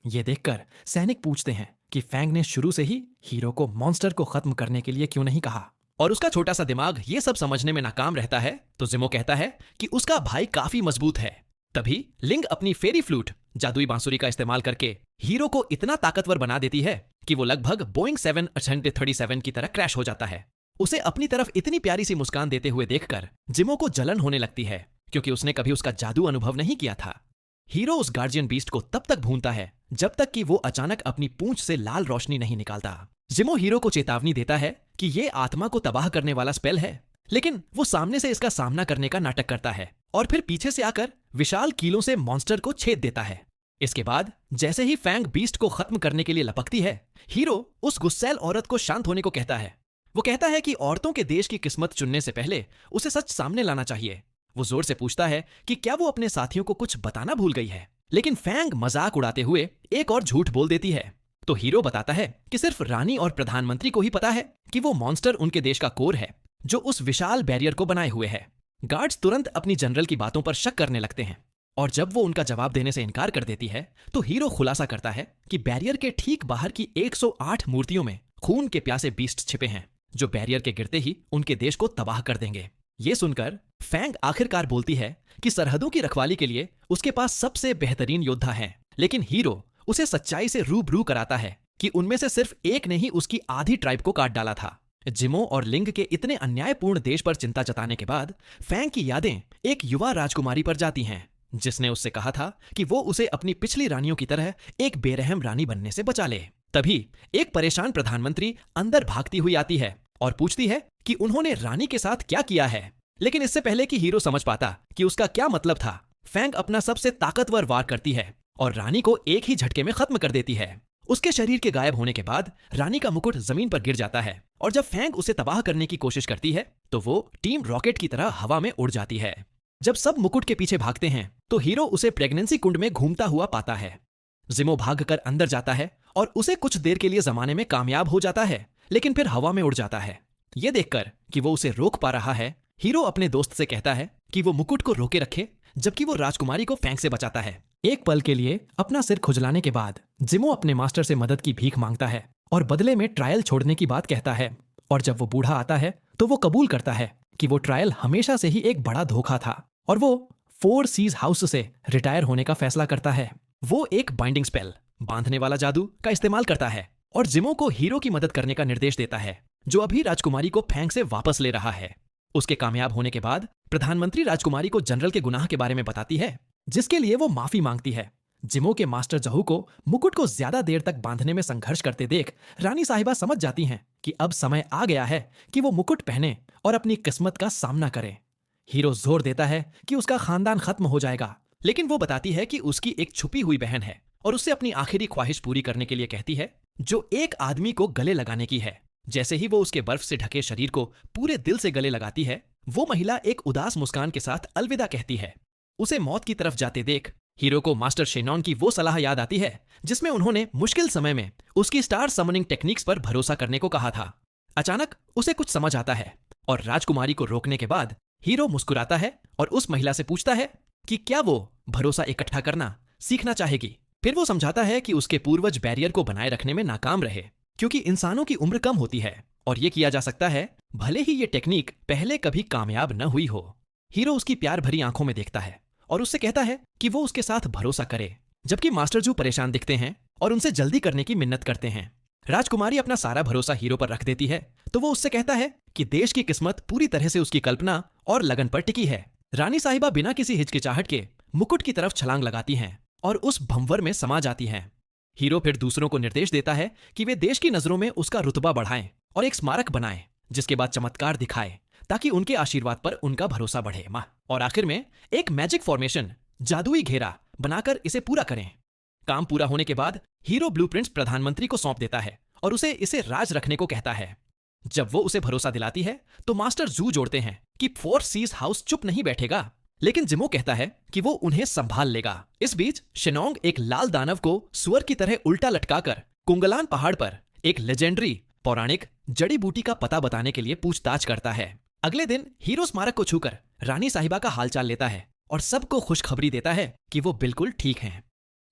ये देखकर सैनिक पूछते हैं कि फैंग ने शुरू से ही हीरो को मॉन्स्टर को खत्म करने के लिए क्यों नहीं कहा, और उसका छोटा सा दिमाग ये सब समझने में नाकाम रहता है। तो जिमो कहता है कि उसका भाई काफी मजबूत है। तभी लिंग अपनी फेरी फ्लूट जादुई बांसुरी का इस्तेमाल करके हीरो को इतना ताकतवर बना देती है कि वो लगभग बोइंग 737 की तरह क्रैश हो जाता है। उसे अपनी तरफ इतनी प्यारी सी मुस्कान देते हुए देखकर जिमो को जलन होने लगती है, क्योंकि उसने कभी उसका जादू अनुभव नहीं किया था। हीरो उस गार्जियन बीस्ट को तब तक भूनता है जब तक कि वो अचानक अपनी पूंछ से लाल रोशनी नहीं निकालता। जिमो हीरो को चेतावनी देता है कि ये आत्मा को तबाह करने वाला स्पेल है, लेकिन वो सामने से इसका सामना करने का नाटक करता है और फिर पीछे से आकर विशाल कीलों से मॉन्स्टर को छेद देता है। इसके बाद जैसे ही फैंग बीस्ट को खत्म करने के लिए लपकती है, हीरो उस गुस्सैल औरत को शांत होने को कहता है। वो कहता है कि औरतों के देश की किस्मत चुनने से पहले उसे सच सामने लाना चाहिए। वो जोर से पूछता है कि क्या वो अपने साथियों को कुछ बताना भूल गई है, लेकिन फैंग मजाक उड़ाते हुए एक और झूठ बोल देती है। तो हीरो बताता है कि सिर्फ रानी और प्रधानमंत्री को ही पता है कि वो मॉन्स्टर उनके देश का कोर है जो उस विशाल बैरियर को बनाए हुए है। गार्ड्स तुरंत अपनी जनरल की बातों पर शक करने लगते हैं और जब वो उनका जवाब देने से इनकार कर देती है तो हीरो खुलासा करता है कि बैरियर के ठीक बाहर की 108 मूर्तियों में खून के प्यासे बीस्ट छिपे हैं जो बैरियर के गिरते ही उनके देश को तबाह कर देंगे। ये सुनकर फैंग आखिरकार बोलती है कि सरहदों की रखवाली के लिए उसके पास सबसे बेहतरीन योद्धा हैं, लेकिन हीरो उसे सच्चाई से रूबरू कराता है कि उनमें से सिर्फ एक ने ही उसकी आधी ट्राइब को काट डाला था। जिमो और लिंग के इतने अन्यायपूर्ण देश पर चिंता जताने के बाद फैंग की यादें एक युवा राजकुमारी पर जाती हैं जिसने उससे कहा था कि वो उसे अपनी पिछली रानियों की तरह एक बेरहम रानी बनने से बचा ले। तभी एक परेशान प्रधानमंत्री अंदर भागती हुई आती है और पूछती है कि उन्होंने रानी के साथ क्या किया है। लेकिन इससे पहले कि हीरो समझ पाता कि उसका क्या मतलब था, फैंग अपना सबसे ताकतवर वार करती है और रानी को एक ही झटके में खत्म कर देती है। उसके शरीर के गायब होने के बाद रानी का मुकुट जमीन पर गिर जाता है और जब फैंग उसे तबाह करने की कोशिश करती है तो वो टीम रॉकेट की तरह हवा में उड़ जाती है। जब सब मुकुट के पीछे भागते हैं तो हीरो उसे प्रेगनेंसी कुंड में घूमता हुआ पाता है। जिमो भागकर अंदर जाता है और उसे कुछ देर के लिए जमाने में कामयाब हो जाता है, लेकिन फिर हवा में उड़ जाता है। ये देखकर कि वो उसे रोक पा रहा है, हीरो अपने दोस्त से कहता है कि वो मुकुट को रोके रखे, जबकि वो राजकुमारी को फैंग से बचाता है। एक पल के लिए अपना सिर खुजलाने के बाद जिमो अपने मास्टर से मदद की भीख मांगता है और बदले में ट्रायल छोड़ने की बात कहता है। और जब वो बूढ़ा आता है तो वो कबूल करता है कि वो ट्रायल हमेशा से ही एक बड़ा धोखा था और वो 4 सीज हाउस से रिटायर होने का फैसला करता है। वो एक बाइंडिंग स्पेल, बांधने वाला जादू का इस्तेमाल करता है और जिमो को हीरो की मदद करने का निर्देश देता है, जो अभी राजकुमारी को फैंग से वापस ले रहा है। उसके कामयाब होने के बाद प्रधानमंत्री राजकुमारी को जनरल के गुनाह के बारे में बताती है, जिसके लिए वो माफी मांगती है। जिमो के मास्टर जहू को मुकुट को ज्यादा देर तक बांधने में संघर्ष करते देख रानी साहिबा समझ जाती हैं कि अब समय आ गया है कि वो मुकुट पहने और अपनी किस्मत का सामना करे। हीरो जोर देता है कि उसका खानदान खत्म हो जाएगा, लेकिन वो बताती है कि उसकी एक छुपी हुई बहन है और उससे अपनी आखिरी ख्वाहिश पूरी करने के लिए कहती है, जो एक आदमी को गले लगाने की है। जैसे ही वो उसके बर्फ से ढके शरीर को पूरे दिल से गले लगाती है, वो महिला एक उदास मुस्कान के साथ अलविदा कहती है। उसे मौत की तरफ जाते देख हीरो को मास्टर शेनॉन की वो सलाह याद आती है जिसमें उन्होंने मुश्किल समय में उसकी स्टार समनिंग टेक्निक्स पर भरोसा करने को कहा था। अचानक उसे कुछ समझ आता है और राजकुमारी को रोकने के बाद हीरो मुस्कुराता है और उस महिला से पूछता है कि क्या वो भरोसा इकट्ठा करना सीखना चाहेगी। फिर वो समझाता है कि उसके पूर्वज बैरियर को बनाए रखने में नाकाम रहे, क्योंकि इंसानों की उम्र कम होती है और ये किया जा सकता है भले ही ये टेक्निक पहले कभी कामयाब न हुई हो। हीरो उसकी प्यार भरी आंखों में देखता है और उससे कहता है कि वो उसके साथ भरोसा करे, जबकि मास्टर जू परेशान दिखते हैं और उनसे जल्दी करने की मिन्नत करते हैं। राजकुमारी अपना सारा भरोसा हीरो पर रख देती है तो वो उससे कहता है कि देश की किस्मत पूरी तरह से उसकी कल्पना और लगन पर टिकी है। रानी साहिबा बिना किसी हिचकिचाहट के मुकुट की तरफ छलांग लगाती हैं और उस भंवर में समा जाती हैं। हीरो फिर दूसरों को निर्देश देता है कि वे देश की नजरों में उसका रुतबा बढ़ाएं और एक स्मारक बनाएं, जिसके बाद चमत्कार दिखाए ताकि उनके आशीर्वाद पर उनका भरोसा बढ़े। और आखिर में एक मैजिक फॉर्मेशन, जादुई घेरा बनाकर इसे पूरा करें। काम पूरा होने के बाद हीरो ब्लूप्रिंट्स प्रधानमंत्री को सौंप देता है और उसे इसे राज रखने को कहता है। जब वो उसे भरोसा दिलाती है तो मास्टर जू जोड़ते हैं कि 4 सीज हाउस चुप नहीं बैठेगा, लेकिन जिमो कहता है कि वो उन्हें संभाल लेगा। इस बीच शिनोंग एक लाल दानव को सुअर की तरह उल्टा लटकाकर कुंगलान पहाड़ पर एक लेजेंडरी पौराणिक जड़ी बूटी का पता बताने के लिए पूछताछ करता है। अगले दिन हीरो स्मारक को छूकर रानी साहिबा का हालचाल लेता है और सबको खुशखबरी देता है कि वो बिल्कुल ठीक हैं।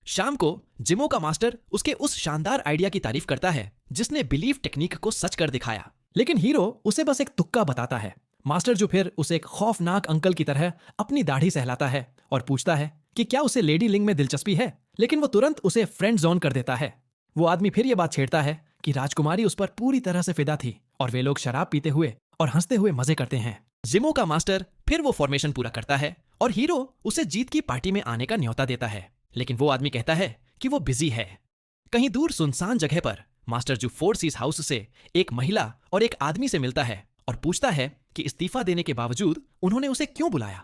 शाम को जिमो का मास्टर उसके उस शानदार आइडिया की तारीफ करता है जिसने बिलीफ टेक्निक को सच कर दिखाया, लेकिन हीरो उसे बस एक तुक्का बताता है। मास्टर जो फिर उसे एक खौफनाक अंकल की तरह अपनी दाढ़ी सहलाता है और पूछता है कि क्या उसे लेडी लिंग में दिलचस्पी है, लेकिन वो तुरंत उसे फ्रेंड जोन कर देता है। वो आदमी फिर ये बात छेड़ता है कि राजकुमारी उस पर पूरी तरह से फिदा थी और वे लोग शराब पीते हुए और हंसते हुए मजे करते हैं। जिमो का मास्टर फिर वो फॉर्मेशन पूरा करता है और हीरो उसे जीत की पार्टी में आने का न्योता देता है, लेकिन वो आदमी कहता है कि वो बिजी है। कहीं दूर सुनसान जगह पर मास्टर जू 4 सीज हाउस से एक महिला और एक आदमी से मिलता है और पूछता है कि इस्तीफा देने के बावजूद उन्होंने उसे क्यों बुलाया।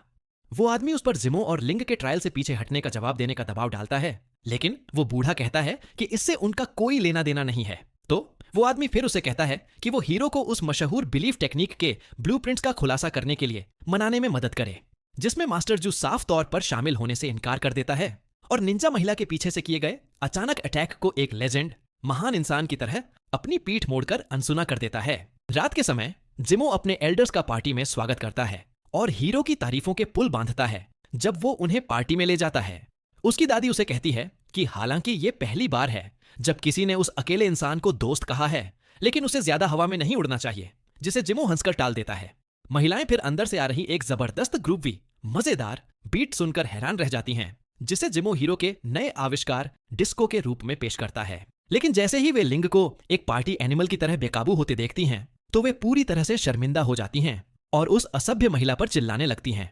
वो आदमी उस पर जिमो और लिंग के ट्रायल से पीछे हटने का जवाब देने का दबाव डालता है, लेकिन वो बूढ़ा कहता है कि इससे उनका कोई लेना देना नहीं है। तो वो आदमी फिर उसे कहता है कि वो हीरो को उस मशहूर बिलीफ टेक्निक के ब्लूप्रिंट्स का खुलासा करने के लिए मनाने में मदद करे, जिसमें मास्टर जू साफ तौर पर शामिल होने से इनकार कर देता है और निंजा महिला के पीछे से किए गए अचानक अटैक को एक लेजेंड, महान इंसान की तरह अपनी पीठ मोड़कर अनसुना कर देता है। रात के समय जिमो अपने एल्डर्स का पार्टी में स्वागत करता है और हीरो की तारीफों के पुल बांधता है, जब वो उन्हें पार्टी में ले जाता है, उसकी दादी उसे कहती है कि हालांकि ये पहली बार है जब किसी ने उस अकेले इंसान को दोस्त कहा है, लेकिन उसे ज्यादा हवा में नहीं उड़ना चाहिए, जिसे जिमो हंसकर टाल देता है। महिलाएं फिर अंदर से आ रही एक जबरदस्त ग्रूवी मजेदार बीट सुनकर हैरान रह जाती हैं, जिसे जिमो हीरो के नए आविष्कार डिस्को के रूप में पेश करता है। लेकिन जैसे ही वे लिंग को एक पार्टी एनिमल की तरह बेकाबू होते देखती हैं, तो वे पूरी तरह से शर्मिंदा हो जाती हैं और उस असभ्य महिला पर चिल्लाने लगती हैं।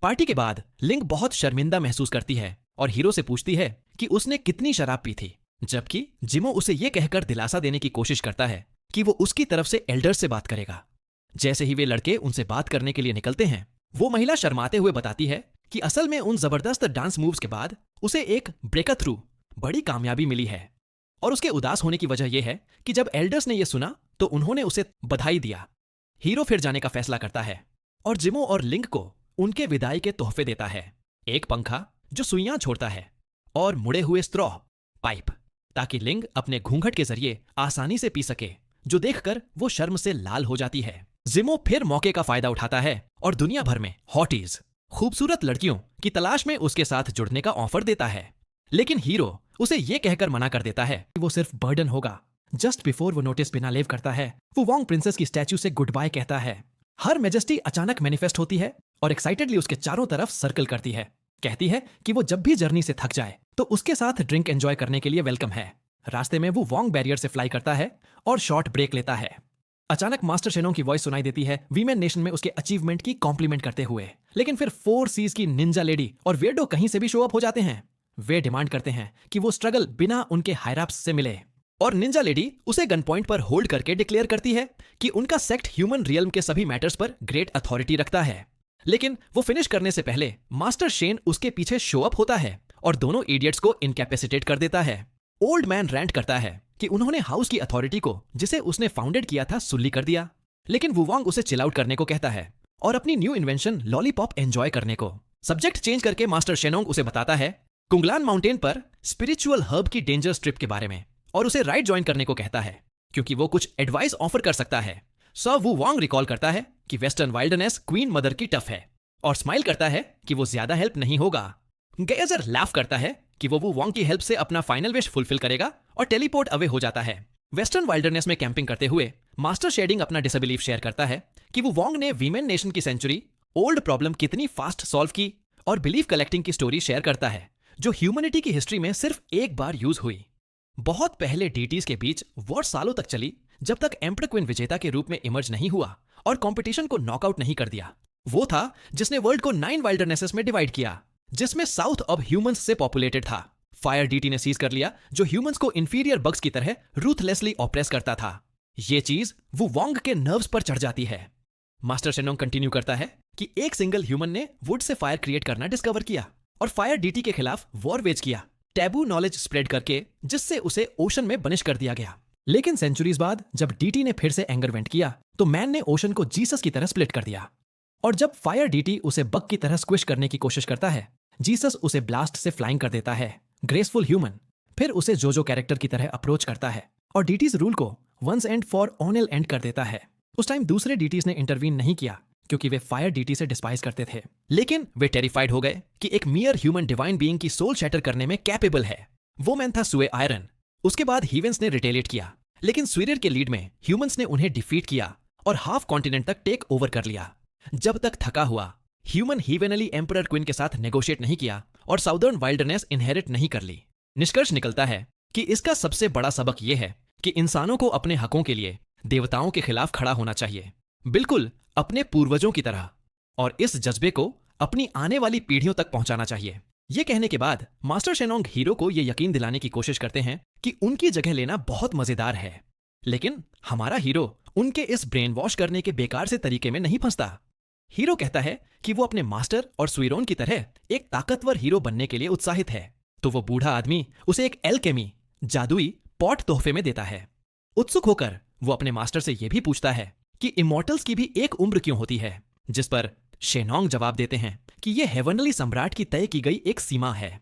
पार्टी के बाद लिंग बहुत शर्मिंदा महसूस करती है और हीरो से पूछती है कि उसने कितनी शराब पी थी, जबकि जिमो उसे ये कहकर दिलासा देने की कोशिश करता है कि वो उसकी तरफ से एल्डर्स से बात करेगा। जैसे ही वे लड़के उनसे बात करने के लिए निकलते हैं, वो महिला शर्माते हुए बताती है कि असल में उन जबरदस्त डांस मूव्स के बाद उसे एक ब्रेक थ्रू बड़ी कामयाबी मिली है, और उसके उदास होने की वजह यह है कि जब एल्डर्स ने यह सुना तो उन्होंने उसे बधाई दिया। हीरो फिर जाने का फैसला करता है और जिमो और लिंग को उनके विदाई के तोहफे देता है, एक पंखा जो सुइयां छोड़ता है और मुड़े हुए स्ट्रॉ पाइप, ताकि लिंग अपने घूंघट के जरिए आसानी से पी सके, जो देखकर वो शर्म से लाल हो जाती है। जिमो फिर मौके का फायदा उठाता है और दुनिया भर में हॉटीज खूबसूरत लड़कियों की तलाश में उसके साथ जुड़ने का ऑफर देता है, लेकिन हीरो उसे ये कहकर मना कर देता है कि वो सिर्फ बर्डन होगा। जस्ट बिफोर वो नोटिस बिना लेव करता है, वो वोंग प्रिंसेस की स्टैच्यू से गुड बाय कहता है। हर मेजेस्टी अचानक मैनिफेस्ट होती है और एक्साइटेडली उसके चारों तरफ सर्कल करती है। कहती है कि वो जब भी जर्नी से थक जाए तो उसके साथ ड्रिंक एंजॉय करने के लिए वेलकम है। रास्ते में वो वोंग बैरियर से फ्लाई करता है और शॉर्ट ब्रेक लेता है। अचानक मास्टर शेनोंग की वॉइस सुनाई देती है वीमेन नेशन में उसके अचीवमेंट की कॉम्प्लीमेंट करते हुए। लेकिन फिर 4 सीज की निंजा लेडी और वेडो कहीं से भी शो अप हो जाते हैं। वे डिमांड करते हैं कि वो स्ट्रगल बिना उनके हायराप्स से मिले, और निंजा लेडी उसे गन पॉइंट पर होल्ड करके डिक्लेयर करती है कि उनका सेक्ट ह्यूमन रियल्म के सभी मैटर्स पर ग्रेट अथॉरिटी रखता है। लेकिन वो फिनिश करने से पहले मास्टर शेन उसके पीछे शो अप होता है और दोनों इडियट्स को इनकैपेसिटेट कर देता है। ओल्ड मैन रैंट करता है कि उन्होंने हाउस की अथॉरिटी को, जिसे उसने फाउंडेड किया था, सुल्ली कर दिया। लेकिन वुवांग उसे चिल आउट करने को कहता है और अपनी न्यू इन्वेंशन लॉलीपॉप एंजॉय करने को। सब्जेक्ट चेंज करके मास्टर शेनोंग उसे बताता है कुंगलान माउंटेन पर स्पिरिचुअल हर्ब की डेंजर स्ट्रिप के बारे में, और उसे राइड ज्वाइन करने को कहता है क्योंकि वो कुछ एडवाइस ऑफर कर सकता है। सो वुवांग रिकॉल करता है कि वेस्टर्न वाइल्डनेस क्वीन मदर की टफ है और स्माइल करता है कि वो ज्यादा हेल्प नहीं होगा। गेजर लाफ करता है कि वो वुवांग की हेल्प से अपना फाइनल विश फुलफिल करेगा और टेलीपोर्ट अवे हो जाता है। वेस्टर्न वाइल्डरनेस में कैंपिंग करते हुए मास्टर शेडिंग अपना डिसबिलीफ शेयर करता है कि वुवांग ने वीमेन नेशन की सेंचुरी ओल्ड प्रॉब्लम कितनी फास्ट सॉल्व की, और बिलीफ कलेक्टिंग की स्टोरी शेयर करता है जो ह्यूमैनिटी की हिस्ट्री में सिर्फ एक बार यूज हुई। बहुत पहले डीटीज के बीच वॉर सालों तक चली, जब तक एम्पर क्वीन विजेता के रूप में इमर्ज नहीं हुआ और कंपटीशन को नॉकआउट नहीं कर दिया। वो था जिसने वर्ल्ड को 9 वाइल्डरनेसेस में डिवाइड किया, जिसमें साउथ अब ह्यूमंस से पॉपुलेटेड था। फायर डीटी ने सीज कर लिया, जो ह्यूमंस को इंफीरियर बग्स की तरह रूथलेसली ऑप्रेस करता था। ये चीज वुवांग के नर्व्स पर चढ़ जाती है। मास्टर शेनोंग कंटिन्यू करता है कि एक सिंगल ह्यूमन ने वुड से फायर क्रिएट करना डिस्कवर किया और फायर डीटी के खिलाफ वॉर वेज किया, टैबू नॉलेज स्प्रेड करके, जिससे उसे ओशन में बनिश कर दिया गया। लेकिन सेंचुरीज बाद जब डीटी ने फिर से एंगर वेंट किया तो मैन ने ओशन को जीसस की तरह स्प्लिट कर दिया, और जब फायर डीटी उसे बग की तरह स्क्विश करने की कोशिश करता है, जीसस उसे ब्लास्ट से फ्लाइंग कर देता है। ग्रेसफुल ह्यूमन फिर उसे जोजो कैरेक्टर की तरह अप्रोच करता है और डीटीज रूल को once and for all end कर देता है। उस टाइम दूसरे डीटीज ने इंटरवीन नहीं किया क्योंकि वे फायर डीटी से डिस्पाइज करते थे, लेकिन वे टेरिफाइड हो गए कि एक मियर ह्यूमन डिवाइन बीइंग की सोल शैटर करने में कैपेबल है। वो मैन था सुए आयरन। उसके बाद हीवेंस ने रिटेलिएट किया, लेकिन स्वीरियर के लीड में ह्यूमंस ने उन्हें डिफीट किया और हाफ कॉन्टिनेंट तक टेक ओवर कर लिया। जब तक थका हुआ ह्यूमन हीवेनली एम्परर क्वीन के साथ नेगोशिएट नहीं किया और साउदर्न वाइल्डरनेस इनहेरिट नहीं कर ली। निष्कर्ष निकलता है कि इसका सबसे बड़ा सबक यह है कि इंसानों को अपने हकों के लिए देवताओं के खिलाफ खड़ा होना चाहिए, बिल्कुल अपने पूर्वजों की तरह, और इस जज्बे को अपनी आने वाली पीढ़ियों तक पहुंचाना चाहिए। ये कहने के बाद मास्टर शेनोंग हीरो को यह यकीन दिलाने की कोशिश करते हैं कि उनकी जगह लेना बहुत मजेदार है, लेकिन हमारा हीरो उनके इस ब्रेन वॉश करने के बेकार से तरीके में नहीं फंसता। हीरो कहता है कि वो अपने मास्टर और सुइरोन की तरह एक ताकतवर हीरो बनने के लिए उत्साहित है, तो वो बूढ़ा आदमी उसे एक एल्केमी जादुई पॉट तोहफे में देता है। उत्सुक होकर वो अपने मास्टर से यह भी पूछता है कि इमॉर्टल्स की भी एक उम्र क्यों होती है, जिस पर शेनोंग जवाब देते हैं कि यह हेवनली सम्राट की तय की गई एक सीमा है।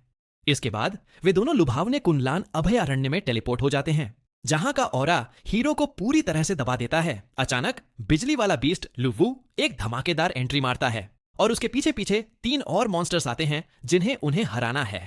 इसके बाद वे दोनों लुभावने कुनलान अभयारण्य में टेलीपोर्ट हो जाते हैं, जहां का ऑरा हीरो को पूरी तरह से दबा देता है। अचानक बिजली वाला बीस्ट लुवू एक धमाकेदार एंट्री मारता है और उसके पीछे पीछे 3 और मॉन्स्टर्स आते हैं जिन्हें उन्हें हराना है।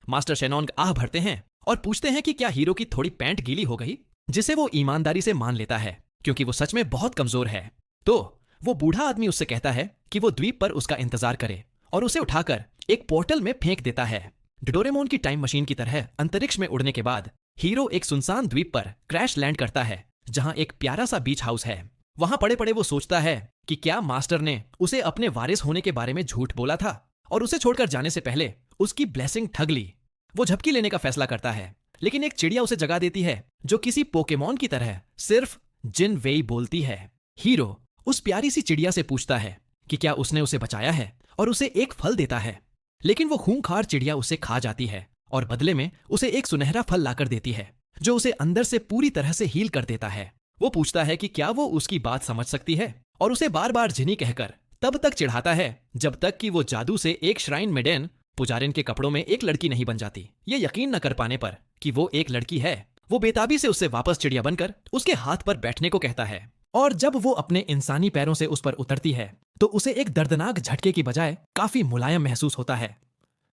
मास्टर शेनॉन आह भरते हैं और पूछते हैं कि क्या हीरो की थोड़ी पैंट गीली हो गई, जिसे वो ईमानदारी से मान लेता है क्योंकि वो सच में बहुत कमजोर है। तो वो बूढ़ा आदमी उससे कहता है कि वो द्वीप पर उसका इंतजार करे और उसे उठाकर एक पोर्टल में फेंक देता है। डोरेमोन की टाइम मशीन की तरह अंतरिक्ष में उड़ने के बाद हीरो एक सुनसान द्वीप पर क्रैश लैंड करता है जहां एक प्यारा सा बीच हाउस है। वहां पड़े पड़े वो सोचता है कि क्या मास्टर ने उसे अपने वारिस होने के बारे में झूठ बोला था और उसे छोड़कर जाने से पहले उसकी ब्लेसिंग ठग ली। वो झपकी लेने का फैसला करता है, लेकिन एक चिड़िया उसे जगा देती है जो किसी पोकेमॉन की तरह सिर्फ जिन वेई बोलती है। हीरो उस प्यारी सी चिड़िया से पूछता है कि क्या उसने उसे बचाया है और उसे एक फल देता है, लेकिन वो खूंखार चिड़िया उसे खा जाती है और बदले में उसे एक सुनहरा फल लाकर देती है जो उसे अंदर से पूरी तरह से हील कर देता है। वो पूछता है कि क्या वो उसकी बात समझ सकती है और उसे बार बार जिनी कहकर तब तक चिढ़ाता है जब तक कि वो जादू से एक श्राइन मेडेन पुजारिन के कपड़ों में एक लड़की नहीं बन जाती। ये यकीन न कर पाने पर कि वो एक लड़की है, वो बेताबी से उससे वापस चिड़िया बनकर उसके हाथ पर बैठने को कहता है और जब वो अपने इंसानी पैरों से उस पर उतरती है तो उसे एक दर्दनाक झटके की बजाय काफी मुलायम महसूस होता है।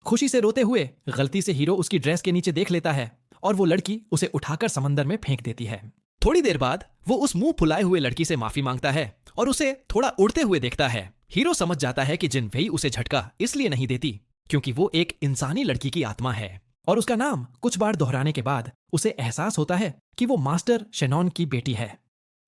खुशी से रोते हुए गलती से हीरो उसकी ड्रेस के नीचे देख लेता है और वो लड़की उसे उठाकर समंदर में फेंक देती है। थोड़ी देर बाद वो उस मुंह फुलाए हुए लड़की से माफी मांगता है और उसे थोड़ा उड़ते हुए देखता है। हीरो समझ जाता है कि जिन वेई उसे झटका इसलिए नहीं देती क्योंकि वो एक इंसानी लड़की की आत्मा है और उसका नाम कुछ बार दोहराने के बाद उसे एहसास होता है कि वो मास्टर शेनॉन की बेटी है।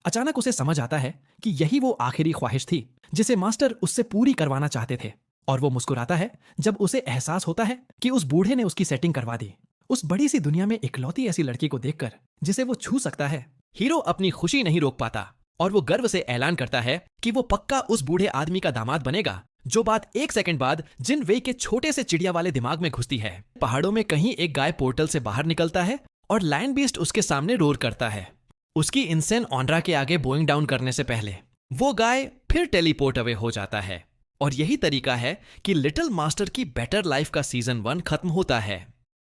अचानक उसे समझ आता है कि यही वो आखिरी ख्वाहिश थी जिसे मास्टर उससे पूरी करवाना चाहते थे और वो मुस्कुराता है जब उसे एहसास होता है कि उस बूढ़े ने उसकी सेटिंग करवा दी। उस बड़ी सी दुनिया में इकलौती ऐसी लड़की को देखकर जिसे वो छू सकता है, हीरो अपनी खुशी नहीं रोक पाता और वो गर्व से ऐलान करता है कि वो पक्का उस बूढ़े आदमी का दामाद बनेगा। जो बात 1 सेकंड बाद जिन वेई के छोटे से चिड़िया वाले दिमाग में घुसती है। पहाड़ों में कहीं एक गाय पोर्टल से बाहर निकलता है और लायन बीस्ट उसके सामने रोर करता है। उसकी इंसेन ऑनरा के आगे बोइंग डाउन करने से पहले वो गाय फिर टेलीपोर्ट अवे हो जाता है और यही तरीका है कि लिटिल मास्टर की बेटर लाइफ का सीजन 1 खत्म होता है।